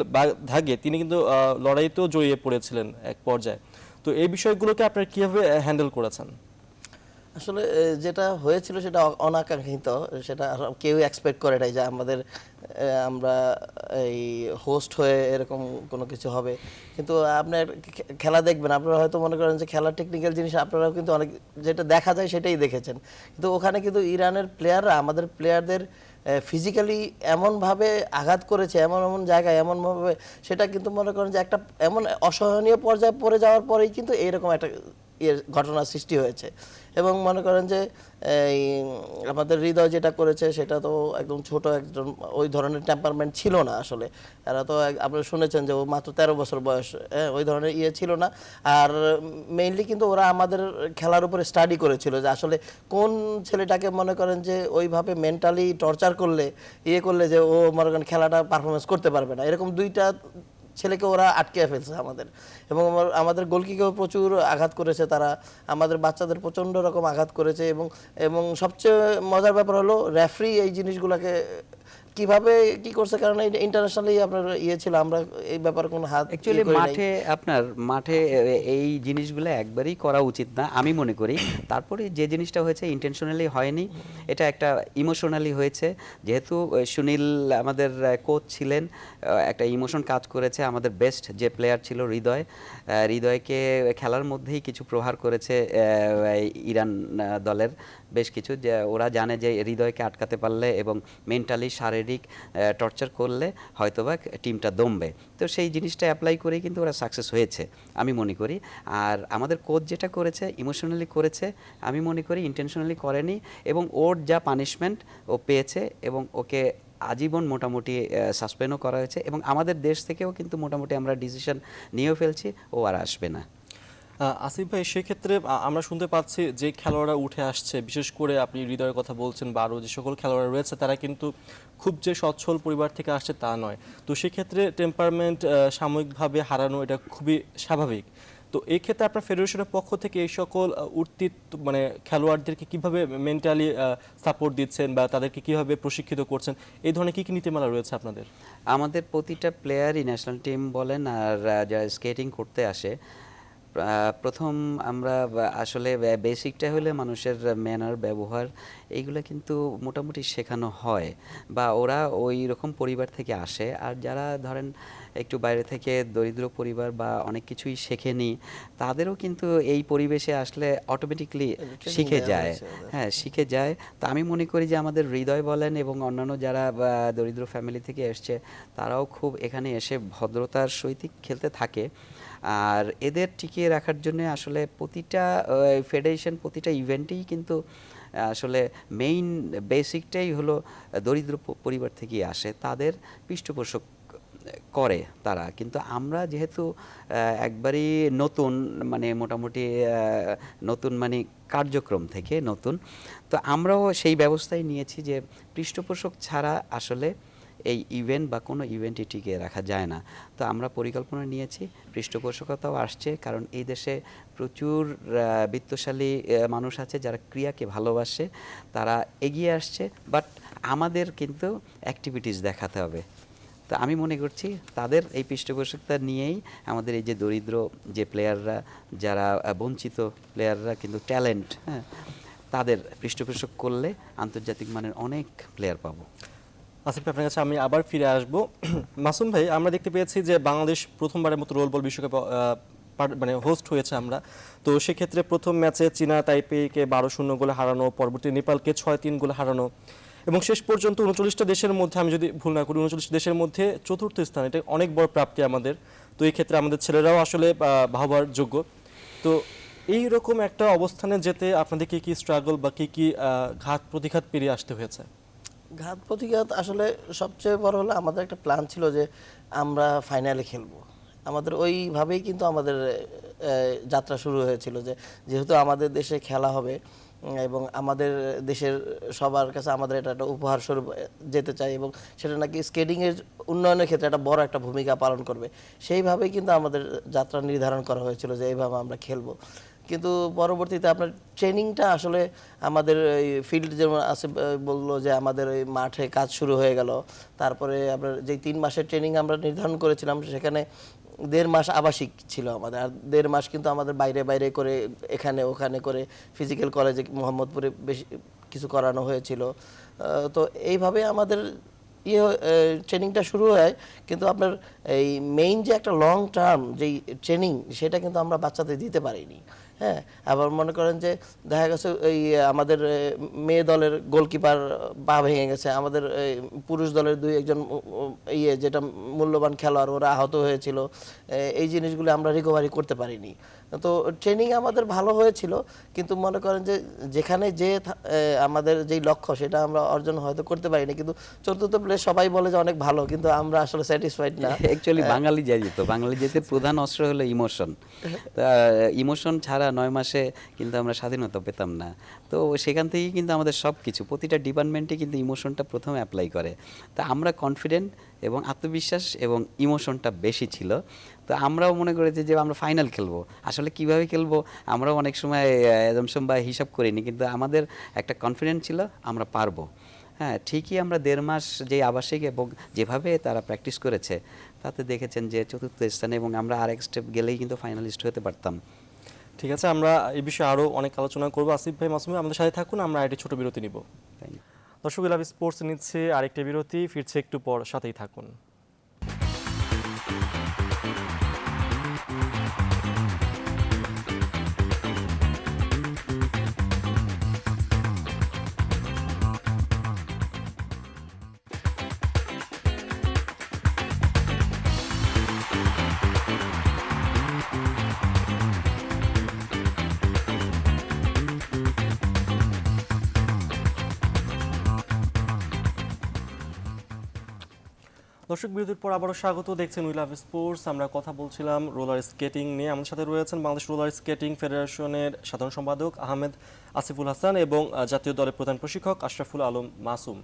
ধাগে, তিনি কিন্তু লড়াইতেও জড়িয়ে পড়েছিলেন এক পর্যায়ে। তো এই বিষয়গুলোকে আপনারা কিভাবে হ্যান্ডেল করেছেন? আসলে যেটা হয়েছিল সেটা অনাকাঙ্ক্ষিত, সেটা কেউ এক্সপেক্ট করে নাই যে আমরা এই হোস্ট হয়ে এরকম কোনো কিছু হবে। কিন্তু আপনার খেলা দেখবেন, আপনারা হয়তো মনে করেন যে খেলার টেকনিক্যাল জিনিস আপনারাও কিন্তু অনেক যেটা দেখা যায় সেটাই দেখেছেন, কিন্তু ওখানে কিন্তু ইরানের প্লেয়াররা আমাদের প্লেয়ারদের ফিজিক্যালি এমনভাবে আঘাত করেছে, এমন এমন জায়গায় এমনভাবে, সেটা কিন্তু মনে করেন যে একটা এমন অসহনীয় পর্যায়ে পড়ে যাওয়ার পরেই কিন্তু এইরকম একটা ঘটনার সৃষ্টি হয়েছে। এবং মনে করেন যে এই আমাদের হৃদয় যেটা করেছে সেটা তো একদম ছোট একজন, ওই ধরনের টেম্পারমেন্ট ছিল না আসলে। এরা তো আপনারা শুনেছেন যে ও মাত্র 13 বছর বয়স, ওই ধরনের ছিল না। আর মেইনলি কিন্তু ওরা আমাদের খেলার উপরে স্টাডি করেছিল যে আসলে কোন ছেলেটাকে মনে করেন যে ওইভাবে মেন্টালি টর্চার করলে করলে যে ও মনে করেন খেলাটা পারফরমেন্স করতে পারবে না, এরকম 2টা ছেলেকে ওরা আটকে ফেলছে আমাদের। এবং আমাদের গোলকিকেও প্রচুর আঘাত করেছে তারা, আমাদের বাচ্চাদের প্রচণ্ড রকম আঘাত করেছে। এবং সবচেয়ে মজার ব্যাপার হলো রেফারি এই জিনিসগুলোকে কিভাবে কি করছে, কারণ ইন্টারন্যাশনালি আপনার ছিল, আমরা এই ব্যাপারে কোনো হাত অ্যাকচুয়ালি মাঠে এই জিনিসগুলো একবারই করা উচিত না আমি মনে করি। তারপরে যে জিনিসটা হয়েছে ইন্টেনশনালি হয়নি, এটা একটা ইমোশনালি হয়েছে। যেহেতু সুনীল আমাদের কোচ ছিলেন, একটা ইমোশন কাজ করেছে। আমাদের বেস্ট যে প্লেয়ার ছিল হৃদয়কে খেলার মধ্যেই কিছু প্রহার করেছে ইরান দলের বেশ কিছু, যে ওরা জানে যে হৃদয়কে আটকাতে পারলে এবং মেন্টালি শারীরিক শারীরিক টর্চার করলে হয়তোবা টিমটা দমবে। তো সেই জিনিসটা অ্যাপ্লাই করেই কিন্তু ওরা সাকসেস হয়েছে আমি মনে করি। আর আমাদের কোচ যেটা করেছে ইমোশনালি করেছে, আমি মনে করি ইন্টেনশনালি করেনি, এবং ওর যা পানিশমেন্ট ও পেয়েছে এবং ওকে আজীবন মোটামুটি সাসপেন্ডও করা হয়েছে, এবং আমাদের দেশ থেকেও কিন্তু মোটামুটি আমরা ডিসিশন নিয়েও ফেলছি ও আর আসবে না। আসিফ ভাই, সেক্ষেত্রে আমরা শুনতে পাচ্ছি যে খেলোয়াড়রা উঠে আসছে, বিশেষ করে আপনি হৃদয়ের কথা বলছেন বা আরও যে সকল খেলোয়াড় রয়েছে, তারা কিন্তু খুব যে সচ্ছল পরিবার থেকে আসছে তা নয়। তো সেক্ষেত্রে টেম্পারমেন্ট সাময়িকভাবে হারানো এটা খুবই স্বাভাবিক। তো এই ক্ষেত্রে আপনার ফেডারেশনের পক্ষ থেকে এই সকল উঠতি মানে খেলোয়াড়দেরকে কিভাবে মেন্টালি সাপোর্ট দিচ্ছেন বা তাদেরকে কিভাবে প্রশিক্ষিত করছেন, এই ধরনের কি কি নীতিমালা রয়েছে আপনাদের? আমাদের প্রতিটা প্লেয়ারই ন্যাশনাল টিম বলেন আর যারা স্কেটিং করতে আসে, প্রথম আমরা আসলে বেসিকটা হলে মানুষের ম্যানার, ব্যবহার, এইগুলো কিন্তু মোটামুটি শেখানো হয়, বা ওরা ওই রকম পরিবার থেকে আসে। আর যারা ধরেন একটু বাইরে থেকে দরিদ্র পরিবার বা অনেক কিছুই শেখেনি, তাদেরও কিন্তু এই পরিবেশে আসলে অটোমেটিকলি শিখে যায়। হ্যাঁ, শিখে যায়। তো আমি মনে করি যে আমাদের হৃদয় বলেন এবং অন্যান্য যারা দরিদ্র ফ্যামিলি থেকে এসছে, তারাও খুব এখানে এসে ভদ্রতার সহিত খেলতে থাকে। আর এদের টিকিয়ে রাখার জন্য আসলে প্রতিটা ফেডারেশন, প্রতিটা ইভেন্টেই কিন্তু আসলে মেইন বেসিকটাই হলো দরিদ্র পরিবার থেকেই আসে, তাদের পৃষ্ঠপোষক করে তারা। কিন্তু আমরা যেহেতু একবারই নতুন, মানে মোটামুটি নতুন মানে কার্যক্রম থেকে নতুন, তো আমরাও সেই ব্যবস্থাই নিয়েছি যে পৃষ্ঠপোষক ছাড়া আসলে এই ইভেন্ট বা কোনো ইভেন্টই টিকিয়ে রাখা যায় না। তো আমরা পরিকল্পনা নিয়েছি, পৃষ্ঠপোষকতাও আসছে, কারণ এই দেশে প্রচুর বিত্তশালী মানুষ আছে যারা ক্রীড়াকে ভালোবাসে, তারা এগিয়ে আসছে, বাট আমাদের কিন্তু অ্যাক্টিভিটিস দেখাতে হবে। তো আমি মনে করছি তাদের এই পৃষ্ঠপোষকতা নিয়েই আমাদের এই যে দরিদ্র যে প্লেয়াররা, যারা বঞ্চিত প্লেয়াররা কিন্তু ট্যালেন্ট, হ্যাঁ, তাদের পৃষ্ঠপোষক করলে আন্তর্জাতিক মানের অনেক প্লেয়ার পাবো। আসিফ ভাই, আপনার কাছে আমি আবার ফিরে আসবো। মাসুম ভাই, আমরা দেখতে পেয়েছি যে বাংলাদেশ প্রথমবারের মতো রোল বল বিশ্বকাপ মানে হোস্ট হয়েছে আমরা। তো সেক্ষেত্রে প্রথম ম্যাচে চীনা তাইপেইকে 12-0 গোলে হারানো, পরবর্তী নেপালকে 6-3 গোলে হারানো, এবং শেষ পর্যন্ত 39টা দেশের মধ্যে, আমি যদি ভুল না করি, 39 দেশের মধ্যে চতুর্থ স্থান। এটা অনেক বড় প্রাপ্তি আমাদের। তো এই ক্ষেত্রে আমাদের ছেলেরাও আসলে ভাবার যোগ্য। তো এই রকম একটা অবস্থানে যেতে আপনাদের কি কি স্ট্রাগল বা কি কি ঘাত প্রতিঘাত পেরিয়ে আসতে হয়েছে? ঘাত প্রতিঘাত আসলে সবচেয়ে বড় হলো আমাদের একটা প্ল্যান ছিল যে আমরা ফাইনালে খেলবো। আমাদের ওইভাবেই কিন্তু আমাদের যাত্রা শুরু হয়েছিল, যে যেহেতু আমাদের দেশে খেলা হবে এবং আমাদের দেশের সবার কাছে আমাদের এটা একটা উপহার স্বরূপ যেতে চাই, এবং সেটা নাকি স্কেটিংয়ের উন্নয়নের ক্ষেত্রে একটা বড় একটা ভূমিকা পালন করবে, সেইভাবেই কিন্তু আমাদের যাত্রা নির্ধারণ করা হয়েছিল যে এইভাবে আমরা খেলবো। কিন্তু পরবর্তীতে আপনার ট্রেনিংটা আসলে আমাদের এই ফিল্ড, যেমন আছে বললো যে আমাদের ওই মাঠে কাজ শুরু হয়ে গেল। তারপরে আপনার যেই 3 মাসের ট্রেনিং আমরা নির্ধারণ করেছিলাম, সেখানে 1.5 মাস আবাসিক ছিল আমাদের, আর 1.5 মাস কিন্তু আমাদের বাইরে বাইরে করে এখানে ওখানে করে ফিজিক্যাল কলেজে মোহাম্মদপুরে বেশি কিছু করানো হয়েছিল। তো এইভাবে আমাদের ট্রেনিংটা শুরু হয়। কিন্তু আপনার এই মেইন যে একটা লং টার্ম যেই ট্রেনিং, সেটা কিন্তু আমরা বাচ্চাদের দিতে পারিনি। হ্যাঁ, আবার মনে করেন যে দেখা গেছে এই আমাদের মেয়ে দলের গোলকিপার পা ভেঙে গেছে, আমাদের পুরুষ দলের 2-1জন যেটা মূল্যবান খেলোয়াড়, ওরা আহত হয়েছিল। এই জিনিসগুলো আমরা রিকভারি করতে পারিনি। তো ট্রেনিং আমাদের ভালো হয়েছিল, কিন্তু মনে করেন যে যেখানে যে আমাদের যেই লক্ষ্য সেটা আমরা অর্জন হয়তো করতে পারিনি। কিন্তু চতুর্থ প্লেস সবাই বলে যে অনেক ভালো, কিন্তু আমরা আসলে স্যাটিসফাইড না। অ্যাকচুয়ালি বাঙালি যেত, বাঙালি যেতে প্রধান অস্ত্র হলো ইমোশন। ইমোশন ছাড়া 9 মাসে কিন্তু আমরা স্বাধীনতা পেতাম না। তো সেখান থেকেই কিন্তু আমাদের সব কিছু, প্রতিটা ডিপার্টমেন্টে কিন্তু ইমোশনটা প্রথমে অ্যাপ্লাই করে। তা আমরা কনফিডেন্ট এবং আত্মবিশ্বাস এবং ইমোশনটা বেশি ছিল। তো আমরাও মনে করেছি যে আমরা ফাইনাল খেলবো। আসলে কিভাবে খেলবো আমরাও অনেক সময় এজম্পশন বা হিসাব করিনি, কিন্তু আমাদের একটা কনফিডেন্স ছিল আমরা পারবো। হ্যাঁ, ঠিকই আমরা 1.5 মাস যে আবাসিক এবং যেভাবে তারা প্র্যাকটিস করেছে, তাতে দেখেছেন যে চতুর্থ স্থানে, এবং আমরা আরেক স্টেপ গেলেই কিন্তু ফাইনালিস্ট হতে পারতাম। ঠিক আছে, আমরা এই বিষয়ে আরও অনেক আলোচনা করবো। আসিফ ভাই, মাসুম ভাই, আমাদের সাথে থাকুন, আমরা একটি ছোট বিরতি নিব। দর্শক, লাভ স্পোর্টস নিচ্ছে আরেকটা বিরতি, ফিরছে একটু পর, সাথেই থাকুন। দর্শক বিরতির পর আবারও স্বাগত, দেখছেন উই লাভ স্পোর্টস। আমরা কথা বলছিলাম রোলার স্কেটিং নিয়ে। আমাদের সাথে রয়েছেন বাংলাদেশ রোলার স্কেটিং ফেডারেশনের সাধারণ সম্পাদক আহমেদ আসিফুল হাসান এবং জাতীয় দলের প্রধান প্রশিক্ষক আশরাফুল আলম মাসুম।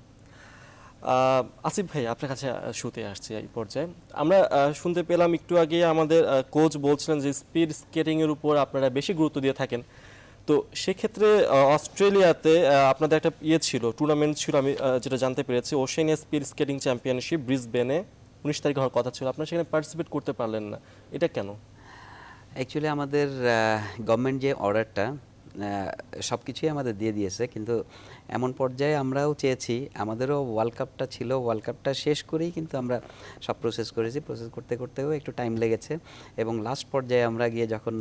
আসিফ ভাই, আপনার কাছে শুতে আসছি এই পর্যায়ে। আমরা শুনতে পেলাম একটু আগে আমাদের কোচ বলছিলেন যে স্পিড স্কেটিংয়ের উপর আপনারা বেশি গুরুত্ব দিয়ে থাকেন। তো সেক্ষেত্রে অস্ট্রেলিয়াতে আপনাদের একটা টুর্নামেন্ট ছিল, আমি যেটা জানতে পেরেছি, ওশেনিয়া স্পিড স্কেটিং চ্যাম্পিয়নশিপ ব্রিসবেনে 19 তারিখে হওয়ার কথা ছিল, আপনারা সেখানে পার্টিসিপেট করতে পারলেন না, এটা কেন? অ্যাকচুয়ালি আমাদের গভর্নমেন্ট যে অর্ডারটা সব কিছুই আমাদের দিয়ে দিয়েছে, কিন্তু এমন পর্যায়ে আমরাও চেয়েছি, আমাদেরও ওয়ার্ল্ড কাপটা ছিল, ওয়ার্ল্ড কাপটা শেষ করেই কিন্তু আমরা সব প্রসেস করেছি। প্রসেস করতে করতেও একটু টাইম লেগেছে এবং লাস্ট পর্যায়ে আমরা গিয়ে যখন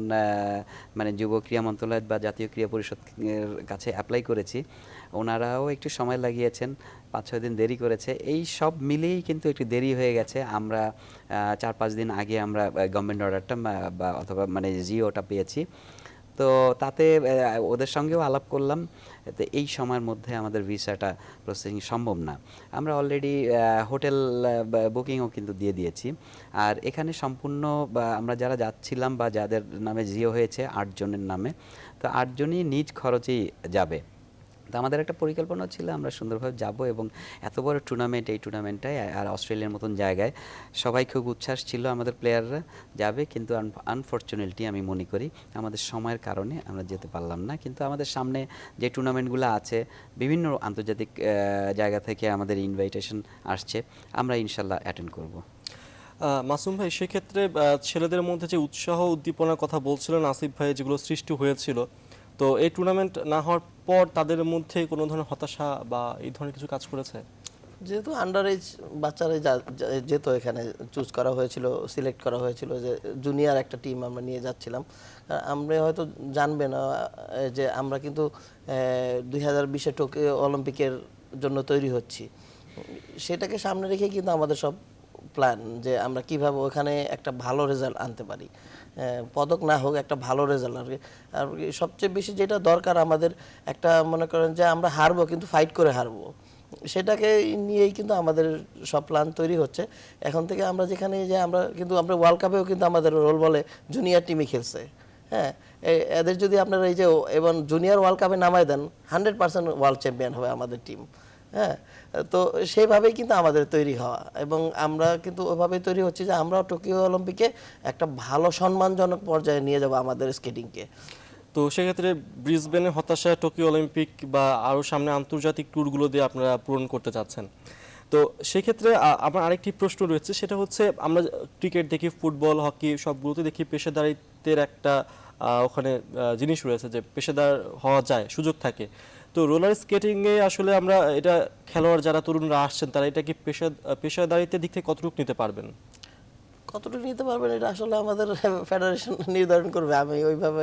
মানে যুব ক্রীড়া মন্ত্রণালয় বা জাতীয় ক্রীড়া পরিষদের কাছে অ্যাপ্লাই করেছি, ওনারাও একটু সময় লাগিয়েছেন, 5-6 দিন দেরি করেছে। এই সব মিলেই কিন্তু একটু দেরি হয়ে গেছে। আমরা 4-5 দিন আগে আমরা গভর্নমেন্ট অর্ডারটা বা অথবা মানে জিওটা পেয়েছি। তো তাতে ওদের সঙ্গেও আলাপ করলাম, তো এই সময়ের মধ্যে আমাদের ভিসাটা প্রসেসিং সম্ভব না। আমরা অলরেডি হোটেল বুকিংও কিন্তু দিয়ে দিয়েছি। আর এখানে সম্পূর্ণ আমরা যারা যাচ্ছিলাম বা যাদের নামে জিও হয়েছে 8 জনের নামে, তো 8 জনই নিজ খরচেই যাবে। তো আমাদের একটা পরিকল্পনা ছিল আমরা সুন্দরভাবে যাব এবং এত বড় টুর্নামেন্ট, এই টুর্নামেন্টটায় আর অস্ট্রেলিয়ার মতন জায়গায় সবাই খুব উচ্ছ্বাস ছিল, আমাদের প্লেয়াররা যাবে, কিন্তু আনফর্চুনেটলি আমি মনে করি আমাদের সময়ের কারণে আমরা যেতে পারলাম না। কিন্তু আমাদের সামনে যে টুর্নামেন্টগুলো আছে, বিভিন্ন আন্তর্জাতিক জায়গা থেকে আমাদের ইনভাইটেশন আসছে, আমরা ইনশাল্লাহ অ্যাটেন্ড করব। মাসুম ভাই, সেক্ষেত্রে ছেলেদের মধ্যে যে উৎসাহ উদ্দীপনার কথা বলছিলেন আসিফ ভাই, যেগুলো সৃষ্টি হয়েছিল, তো এই টুর্নামেন্ট না হওয়ার পর তাদের মধ্যে কোনো ধরনের হতাশা বা এই ধরনের কিছু কাজ করেছে? যেহেতু আন্ডার এজ বাচ্চারা যেত, এখানে চুজ করা হয়েছিল, সিলেক্ট করা হয়েছিল যে জুনিয়র একটা টিম আমরা নিয়ে যাচ্ছিলাম। আমরা হয়তো জানবে না যে আমরা কিন্তু 2020 টোকিও অলিম্পিকের জন্য তৈরি হচ্ছি। সেটাকে সামনে রেখে কিন্তু আমাদের সব প্ল্যান যে আমরা কিভাবে ওখানে একটা ভালো রেজাল্ট আনতে পারি, পদক না হোক একটা ভালো রেজাল্ট। আর সবচেয়ে বেশি যেটা দরকার আমাদের, একটা মনে করেন যে আমরা হারবো কিন্তু ফাইট করে হারবো, সেটাকে নিয়েই কিন্তু আমাদের সব প্ল্যান তৈরি হচ্ছে এখন থেকে। আমরা যেখানে যে আমরা ওয়ার্ল্ড কাপেও কিন্তু আমাদের রোল বলে জুনিয়র টিমই খেলছে। হ্যাঁ, এদের যদি আপনারা এই যে এবং জুনিয়র ওয়ার্ল্ড কাপে নামায় দেন, 100% ওয়ার্ল্ড চ্যাম্পিয়ন হবে আমাদের টিম। হ্যাঁ, তো সেইভাবেই কিন্তু আমাদের তৈরি হওয়া, এবং আমরা কিন্তু ওইভাবেই তৈরি হচ্ছে যে আমরা টোকিও অলিম্পিকে একটা ভালো সম্মানজনক পর্যায়ে নিয়ে যাব আমাদের স্কেটিংকে। তো সেক্ষেত্রে ব্রিসবেনে হতাশা, টোকিও অলিম্পিক বা আরও সামনে আন্তর্জাতিক ট্যুরগুলো দিয়ে আপনারা পূরণ করতে চাচ্ছেন। তো সেক্ষেত্রে আমার আরেকটি প্রশ্ন রয়েছে, সেটা হচ্ছে আমরা ক্রিকেট দেখি, ফুটবল, হকি সবগুলোতে দেখি পেশাদারিত্বের একটা ওখানে জিনিস রয়েছে যে পেশাদার হওয়া যায়, সুযোগ থাকে। তো রোলার স্কেটিংয়ে আসলে আমরা এটা খেলোয়াড় যারা তরুণরা আসছেন, তারা এটা কি পেশাদারিত্বের দিক থেকে কতটুকু নিতে পারবেন? কতটুকু নিতে পারবেন এটা আসলে আমাদের ফেডারেশন নির্ধারণ করবে, আমি ওইভাবে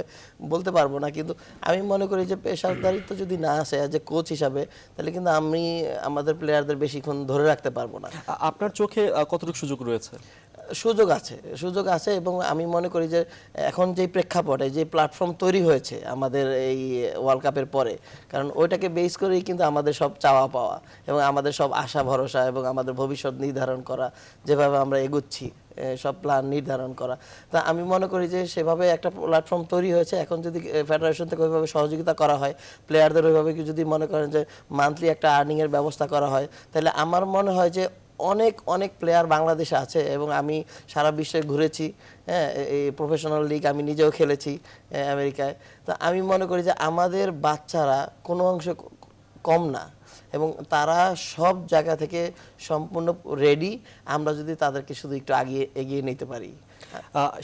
বলতে পারবো না। কিন্তু আমি মনে করি যে পেশাদারিত্ব যদি না আসে যে কোচ হিসাবে, তাহলে কিন্তু আমি আমাদের প্লেয়ারদের বেশিক্ষণ ধরে রাখতে পারবো না। আপনার চোখে কতটুকু সুযোগ রয়েছে? সুযোগ আছে এবং আমি মনে করি যে এখন যে প্রেক্ষাপটে যে প্ল্যাটফর্ম তৈরি হয়েছে আমাদের এই ওয়ার্ল্ড কাপের পরে, কারণ ওইটাকে বেস করেই কিন্তু আমাদের সব চাওয়া পাওয়া এবং আমাদের সব আশা ভরসা এবং আমাদের ভবিষ্যৎ নির্ধারণ করা, যেভাবে আমরা এগুচ্ছি সব প্ল্যান নির্ধারণ করা। তা আমি মনে করি যে সেভাবে একটা প্ল্যাটফর্ম তৈরি হয়েছে। এখন যদি ফেডারেশন থেকে ওইভাবে সহযোগিতা করা হয়, প্লেয়ারদের ওইভাবে যদি মনে করেন যে মান্থলি একটা আর্নিংয়ের ব্যবস্থা করা হয়, তাহলে আমার মনে হয় যে অনেক অনেক প্লেয়ার বাংলাদেশে আছে। এবং আমি সারা বিশ্বে ঘুরেছি, হ্যাঁ, এই প্রফেশনাল লিগ আমি নিজেও খেলেছি আমেরিকায়। তো আমি মনে করি যে আমাদের বাচ্চারা কোনো অংশে কম না এবং তারা সব জায়গা থেকে সম্পূর্ণ রেডি, আমরা যদি তাদেরকে শুধু একটু এগিয়ে নিতে পারি।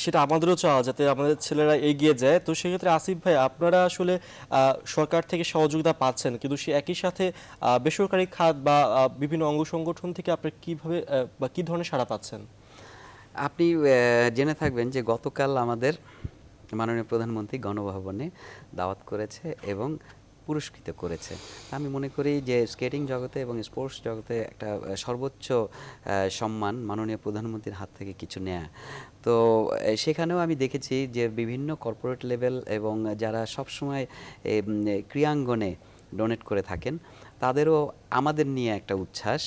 সেটা আমাদেরও চাওয়া, যাতে আমাদের ছেলেরা এগিয়ে যায়। তো সেক্ষেত্রে আসিফ ভাই, আপনারা আসলে সরকার থেকে সহযোগিতা পাচ্ছেন, কিন্তু সে একই সাথে বেসরকারি খাত বা বিভিন্ন অঙ্গ সংগঠন থেকে আপনারা কিভাবে বা কি ধরনের সাড়া পাচ্ছেন? আপনি জেনে থাকবেন যে গতকাল আমাদের মাননীয় প্রধানমন্ত্রী গণভবনে দাওয়াত করেছে এবং পুরস্কৃত করেছে। আমি মনে করি যে স্কেটিং জগতে এবং স্পোর্টস জগতে একটা সর্বোচ্চ সম্মান মাননীয় প্রধানমন্ত্রীর হাত থেকে কিছু নেয়া। তো সেখানেও আমি দেখেছি যে বিভিন্ন কর্পোরেট লেভেল এবং যারা সবসময় ক্রীড়াঙ্গনে ডোনেট করে থাকেন, তাদেরও আমাদের নিয়ে একটা উচ্ছ্বাস।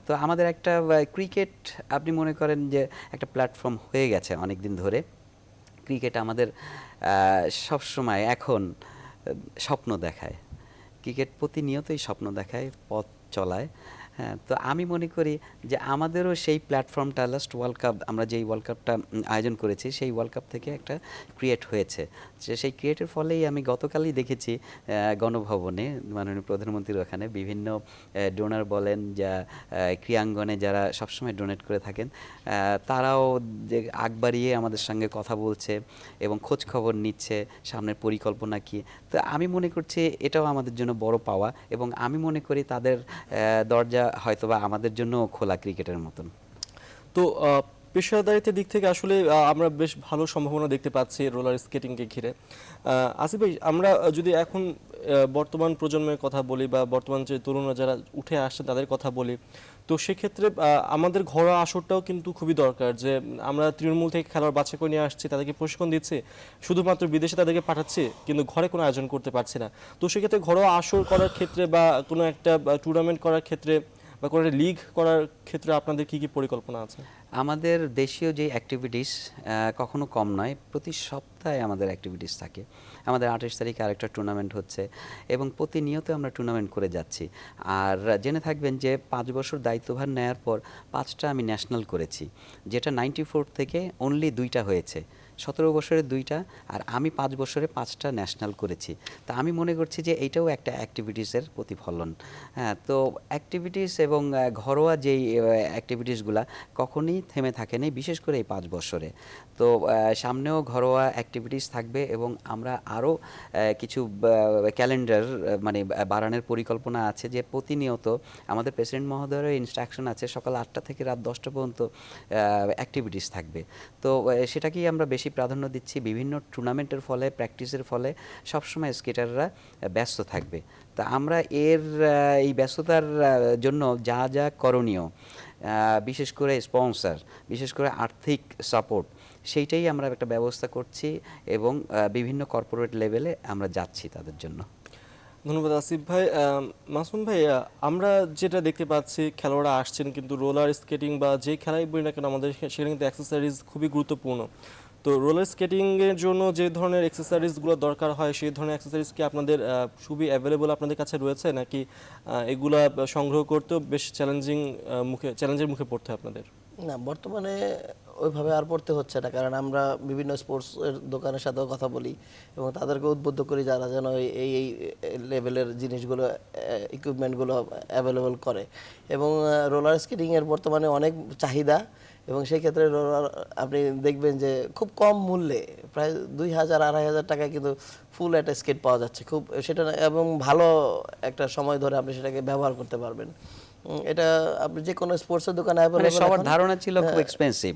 তো আমাদের একটা ক্রিকেট আপনি মনে করেন যে একটা প্ল্যাটফর্ম হয়ে গেছে অনেক দিন ধরে। ক্রিকেট আমাদের সব সময় এখন স্বপ্ন দেখায়, ক্রিকেট প্রতিনিয়তই স্বপ্ন দেখায়, পথ চলায়। হ্যাঁ, তো আমি মনে করি যে আমাদেরও সেই প্ল্যাটফর্মটা লাস্ট ওয়ার্ল্ড কাপ, আমরা যেই ওয়ার্ল্ড কাপটা আয়োজন করেছি সেই ওয়ার্ল্ড কাপ থেকে একটা ক্রিয়েট হয়েছে। সেই ক্রিয়েটের ফলেই আমি গতকালই দেখেছি গণভবনে মাননীয় প্রধানমন্ত্রীর ওখানে বিভিন্ন ডোনার বলেন, যা ক্রীড়াঙ্গনে যারা সবসময় ডোনেট করে থাকেন, তারাও যে আগ বাড়িয়ে আমাদের সঙ্গে কথা বলছে এবং খোঁজ খবর নিচ্ছে সামনের পরিকল্পনা কি। তো আমি মনে করছি এটাও আমাদের জন্য বড় পাওয়া, এবং আমি মনে করি তাদের দরজা হয়তোবা আমাদের জন্য খোলা ক্রিকেটের মতন। তো পেশাদারিত্বের দিক থেকে আসলে আমরা বেশ ভালো সম্ভাবনা দেখতে পাচ্ছি রোলার স্কেটিংকে ঘিরে। আসিফ ভাই, আমরা যদি এখন বর্তমান প্রজন্মের কথা বলি বা বর্তমান যে তরুণরা যারা উঠে আসছে তাদের কথা বলি, তো সেক্ষেত্রে আমাদের ঘরোয়া আসরটাও কিন্তু খুবই দরকার। যে আমরা তৃণমূল থেকে খেলোয়াড় বাছাই করে নিয়ে আসছি, তাদেরকে প্রশিক্ষণ দিচ্ছি, শুধুমাত্র বিদেশে তাদেরকে পাঠাচ্ছি, কিন্তু ঘরে কোনো আয়োজন করতে পারছি না। তো সেক্ষেত্রে ঘরোয়া আসর করার ক্ষেত্রে বা কোনো একটা টুর্নামেন্ট করার ক্ষেত্রে বা কোনো একটা লিগ করার ক্ষেত্রে আপনাদের কি কি পরিকল্পনা আছে? আমাদের দেশীয় যে অ্যাক্টিভিটিস কখনো কম নয়, প্রতি সপ্তাহে আমাদের অ্যাক্টিভিটিস থাকে। আমাদের 28 তারিখে আরেকটা টুর্নামেন্ট হচ্ছে এবং প্রতিনিয়ত আমরা টুর্নামেন্ট করে যাচ্ছি। আর জেনে থাকবেন যে 5 বছর দায়িত্বভার নেওয়ার পর 5টা আমি ন্যাশনাল করেছি, যেটা 94 থেকে অনলি 2টা হয়েছে। 17 বছরে 2টা, আর আমি 5 বছরে 5টা ন্যাশনাল করেছি। তা আমি মনে করছি যে এইটাও একটা অ্যাক্টিভিটিসের প্রতিফলন। হ্যাঁ, তো অ্যাক্টিভিটিস এবং ঘরোয়া যেই অ্যাক্টিভিটিসগুলা কখনই থেমে থাকেনি, বিশেষ করে এই 5 বছরে। তো সামনেও ঘরোয়া অ্যাক্টিভিটিস থাকবে এবং আমরা আরও কিছু ক্যালেন্ডার মানে বাড়ানোর পরিকল্পনা আছে, যে প্রতিনিয়ত আমাদের প্রেসিডেন্ট মহোদয়ের ইনস্ট্রাকশন আছে সকাল 8টা থেকে রাত 10টা পর্যন্ত অ্যাক্টিভিটিস থাকবে। তো সেটাকেই আমরা বেশি প্রাধান্য দিচ্ছি। বিভিন্ন টুর্নামেন্টের ফলে, প্র্যাকটিসের ফলে সবসময় স্কেটাররা ব্যস্ত থাকবে। তা আমরা এই ব্যস্ততার জন্য যা যা করণীয়, বিশেষ করে স্পন্সর, বিশেষ করে আর্থিক সাপোর্ট, সেইটাই আমরা একটা ব্যবস্থা করছি এবং বিভিন্ন কর্পোরেট লেভেলে আমরা যাচ্ছি তাদের জন্য। ধন্যবাদ আসিফ ভাই। মাসুম ভাই, আমরা যেটা দেখতে পাচ্ছি খেলোয়াড়রা আসছেন, কিন্তু রোলার স্কেটিং বা যে খেলাই বলি না কেন আমাদের সেখানে কিন্তু অ্যাক্সেসরিজ খুবই গুরুত্বপূর্ণ। তো রোলার স্কেটিংয়ের জন্য যে ধরনের অ্যাক্সেসরিজগুলো দরকার হয়, সেই ধরনের অ্যাক্সেসরিজ কি আপনাদের খুবই অ্যাভেলেবল আপনাদের কাছে রয়েছে, নাকি এগুলা সংগ্রহ করতেও বেশ চ্যালেঞ্জের মুখে পড়তে হয় আপনাদের? না, বর্তমানে ওইভাবে আর পড়তে হচ্ছে না, কারণ আমরা বিভিন্ন স্পোর্টসের দোকানের সাথেও কথা বলি এবং তাদেরকে উদ্বুদ্ধ করি যারা যেন এই এই লেভেলের জিনিসগুলো, ইকুইপমেন্টগুলো অ্যাভেলেবল করে। এবং রোলার স্কেটিংয়ের বর্তমানে অনেক চাহিদা, এবং সেই ক্ষেত্রে রোলার আপনি দেখবেন যে খুব কম মূল্যে, প্রায় 2000-2500 টাকায় কিন্তু ফুল একটা স্কেট পাওয়া যাচ্ছে খুব, সেটা এবং ভালো একটা সময় ধরে আপনি সেটাকে ব্যবহার করতে পারবেন। এটা আপনি যে কোনো স্পোর্টসের দোকানে মানে সবার ধারণা ছিল খুব এক্সপেন্সিভ,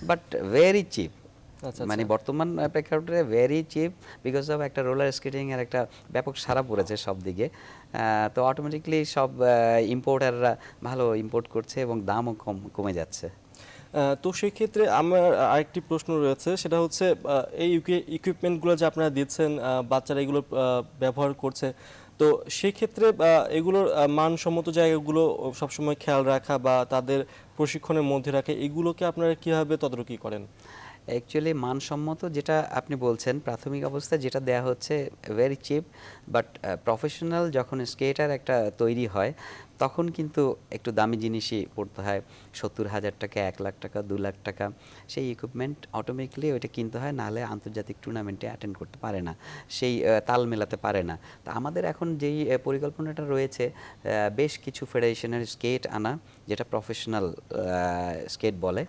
বাট ভেরি চিপ। মানে বর্তমান প্রেক্ষাপটে ভেরি চিপ, বিকজ অফ একটা রোলার স্কেটিং এর একটা ব্যাপক সারা পড়েছে সব দিকে। তো অটোমেটিকলি সব ইম্পোর্টাররা ভালো ইম্পোর্ট করছে এবং দামও কমে যাচ্ছে। তো সেই ক্ষেত্রে আমার আরেকটি প্রশ্ন রয়েছে, সেটা হচ্ছে এই ইকুইপমেন্টগুলো যে আপনারা দিচ্ছেন, বাচ্চারা এগুলো ব্যবহার করছে, তো সেই ক্ষেত্রে এগুলোর মানসম্মত জায়গাগুলো সবসময় খেয়াল রাখা বা তাদের প্রশিক্ষণের মধ্যে রাখা, এগুলোকে আপনারা কীভাবে তদারকি করেন? অ্যাকচুয়ালি মানসম্মত যেটা আপনি বলছেন, প্রাথমিক অবস্থায় যেটা দেয়া হচ্ছে ভেরি চিপ, বাট প্রফেশনাল যখন স্কেটার একটা তৈরি হয় তখন কিন্তু একটু দামি জিনিসই পড়তে হয়। 70,000 টাকা, 1 লাখ টাকা, 2 লাখ টাকা সেই ইকুইপমেন্ট অটোমেটিকলি ওইটা কিনতে হয়, নাহলে আন্তর্জাতিক টুর্নামেন্টে অ্যাটেন্ড করতে পারে না, সেই তাল মেলাতে পারে না। তা আমাদের এখন যেই পরিকল্পনাটা রয়েছে, বেশ কিছু ফেডারেশনের স্কেট আনা, যেটা প্রফেশনাল স্কেট বলে,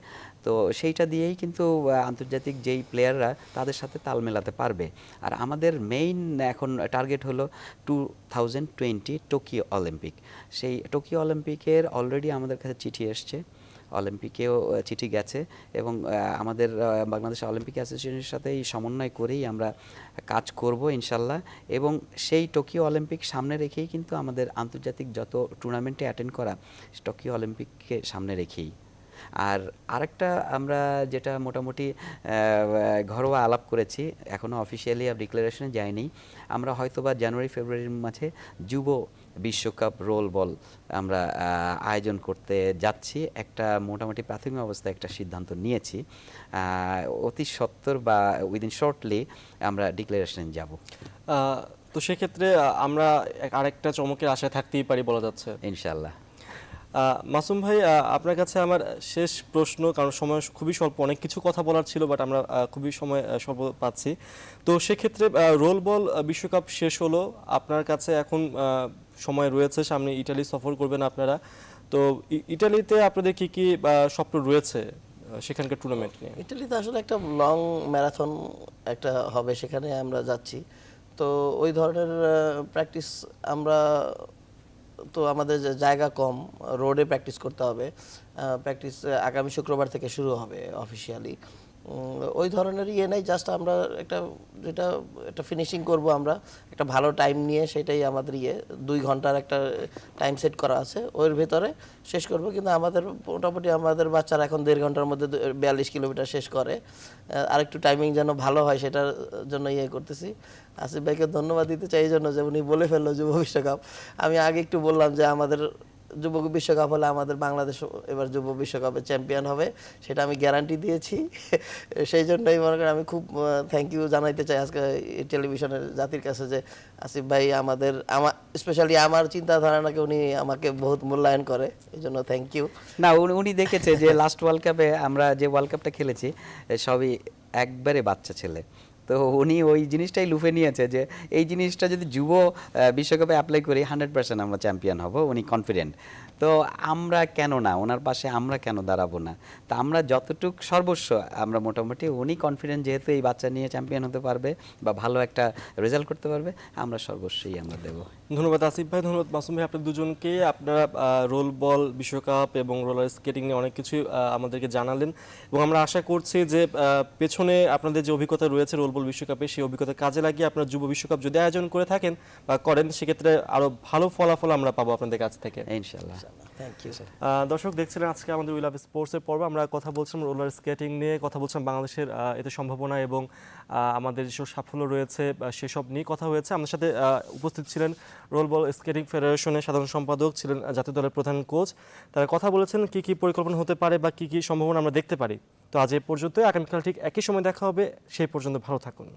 তো সেইটা দিয়েই কিন্তু আন্তর্জাতিক যেই প্লেয়াররা তাদের সাথে তাল মেলাতে পারবে। আর আমাদের মেইন এখন টার্গেট হলো 2020 টোকিও অলিম্পিক। সেই টোকিও অলিম্পিকের অলরেডি আমাদের কাছে চিঠি এসছে, অলিম্পিকেও চিঠি গেছে এবং আমাদের বাংলাদেশ অলিম্পিক অ্যাসোসিয়েশনের সাথে এই সমন্বয় করেই আমরা কাজ করব ইনশাল্লাহ। এবং সেই টোকিও অলিম্পিক সামনে রেখেই কিন্তু আমাদের আন্তর্জাতিক যত টুর্নামেন্টে অ্যাটেন্ড করা, টোকিও অলিম্পিককে সামনে রেখেই। আর আরেকটা আমরা যেটা মোটামুটি ঘরোয়া আলাপ করেছি, এখনও অফিসিয়ালি ডিক্লারেশনে যায়নি, আমরা হয়তোবা জানুয়ারি ফেব্রুয়ারির মাঝে যুব বিশ্বকাপ রোল বল আমরা আয়োজন করতে যাচ্ছি। একটা মোটামুটি প্রাথমিক অবস্থায় একটা সিদ্ধান্ত নিয়েছি, অতি সত্বর বা উইদিন শর্টলি আমরা ডিক্লারেশন যাব। তো সেক্ষেত্রে আমরা আরেকটা চমকের আশায় থাকতেই পারি বলা যাচ্ছে। ইনশাল্লাহ। মাসুম ভাই, আপনার কাছে আমার শেষ প্রশ্ন, কারণ সময় খুবই স্বল্প, অনেক কিছু কথা বলার ছিল বাট আমরা খুবই সময় স্বল্প পাচ্ছি। তো সেক্ষেত্রে রোল বল বিশ্বকাপ শেষ হলো, আপনার কাছে এখন সময় রয়েছে, সামনে ইটালি সফর করবেন আপনারা। তো ইটালিতে আপনাদের কি কি স্বপ্ন রয়েছে সেখানকার টুর্নামেন্ট নিয়ে? ইটালিতে আসলে একটা লং ম্যারাথন একটা হবে, সেখানে আমরা যাচ্ছি। তো ওই ধরনের প্র্যাকটিস আমরা, তো আমাদের যে জায়গা কম, রোডে প্র্যাকটিস করতে হবে। প্র্যাকটিস আগামী শুক্রবার থেকে শুরু হবে অফিসিয়ালি। ওই ধরনের ইয়ে নেই, জাস্ট আমরা একটা ফিনিশিং করব, আমরা একটা ভালো টাইম নিয়ে, সেটাই আমাদের 2 ঘন্টার একটা টাইম সেট করা আছে, ওর ভেতরে শেষ করব। কিন্তু আমাদের মোটামুটি আমাদের বাচ্চারা এখন 1.5 ঘন্টার মধ্যে 42 কিলোমিটার শেষ করে। আরেকটু টাইমিং যেন ভালো হয় সেটার জন্য করতেছি। আসিফ ভাইকে ধন্যবাদ দিতে চাই এই জন্য যে উনি বলে ফেললো যুব বিশ্বকাপ। আমি আগে একটু বললাম যে আমাদের যুব বিশ্বকাপ হলে আমাদের বাংলাদেশ এবার যুব বিশ্বকাপে চ্যাম্পিয়ন হবে, সেটা আমি গ্যারান্টি দিয়েছি। সেই জন্যই মনে করেন আমি খুব থ্যাংক ইউ জানাইতে চাই আজকে এই টেলিভিশনের জাতির কাছে, যে আসিফ ভাই আমার স্পেশালি আমার চিন্তাধারণাকে উনি আমাকে বহুত মূল্যায়ন করে, এই জন্য থ্যাংক ইউ। না, উনি দেখেছে যে লাস্ট ওয়ার্ল্ড কাপে আমরা যে ওয়ার্ল্ড কাপটা খেলেছি সবই একবারে বাচ্চা ছেলে, তো উনি ওই জিনিসটাই লুফে নিয়েছে যে এই জিনিসটা যদি যুব বিশ্বকাপে অ্যাপ্লাই করি 100% আমরা চ্যাম্পিয়ন হব, উনি কনফিডেন্ট। তো আমরা কেন না, ওনার পাশে আমরা কেন দাঁড়াবো না? তা আমরা যতটুক সর্বস্ব আমরা মোটামুটি, উনি কনফিডেন্ট যেহেতু এই বাচ্চা নিয়ে চ্যাম্পিয়ন হতে পারবে বা ভালো একটা রেজাল্ট করতে পারবে, আমরা সর্বস্বই আমরা দেবো। ধন্যবাদ আসিফ ভাই, ধন্যবাদ মাসুম ভাই, আপনাদের দুজনকে। আপনারা রোল বল বিশ্বকাপ এবং রোলার স্কেটিং নিয়ে অনেক কিছু আমাদেরকে জানালেন, এবং আমরা আশা করছি যে পেছনে আপনাদের যে অভিজ্ঞতা রয়েছে রোল বল বিশ্বকাপে, সেই অভিজ্ঞতা কাজে লাগিয়ে আপনারা যুব বিশ্বকাপ যদি আয়োজন করে থাকেন বা করেন, সেক্ষেত্রে আরো ভালো ফলাফল আমরা পাবো আপনাদের কাছ থেকে ইনশাল্লাহ। Thank you. দর্শক দেখছিলেন আজকে আমাদের উই লাভ স্পোর্টসের পর্ব। আমরা কথা বলছিলাম রোলার স্কেটিং নিয়ে, কথা বলছিলাম বাংলাদেশের এতে সম্ভাবনা এবং আমাদের যেসব সাফল্য রয়েছে সেসব নিয়ে কথা হয়েছে। আমাদের সাথে উপস্থিত ছিলেন রোল বল স্কেটিং ফেডারেশনের সাধারণ সম্পাদক, ছিলেন জাতীয় দলের প্রধান কোচ। তারা কথা বলেছেন কি কি পরিকল্পনা হতে পারে বা কি কি সম্ভাবনা আমরা দেখতে পারি। তো আজ এই পর্যন্ত, আগামীকাল ঠিক একই সময় দেখা হবে, সেই পর্যন্ত ভালো থাকুন।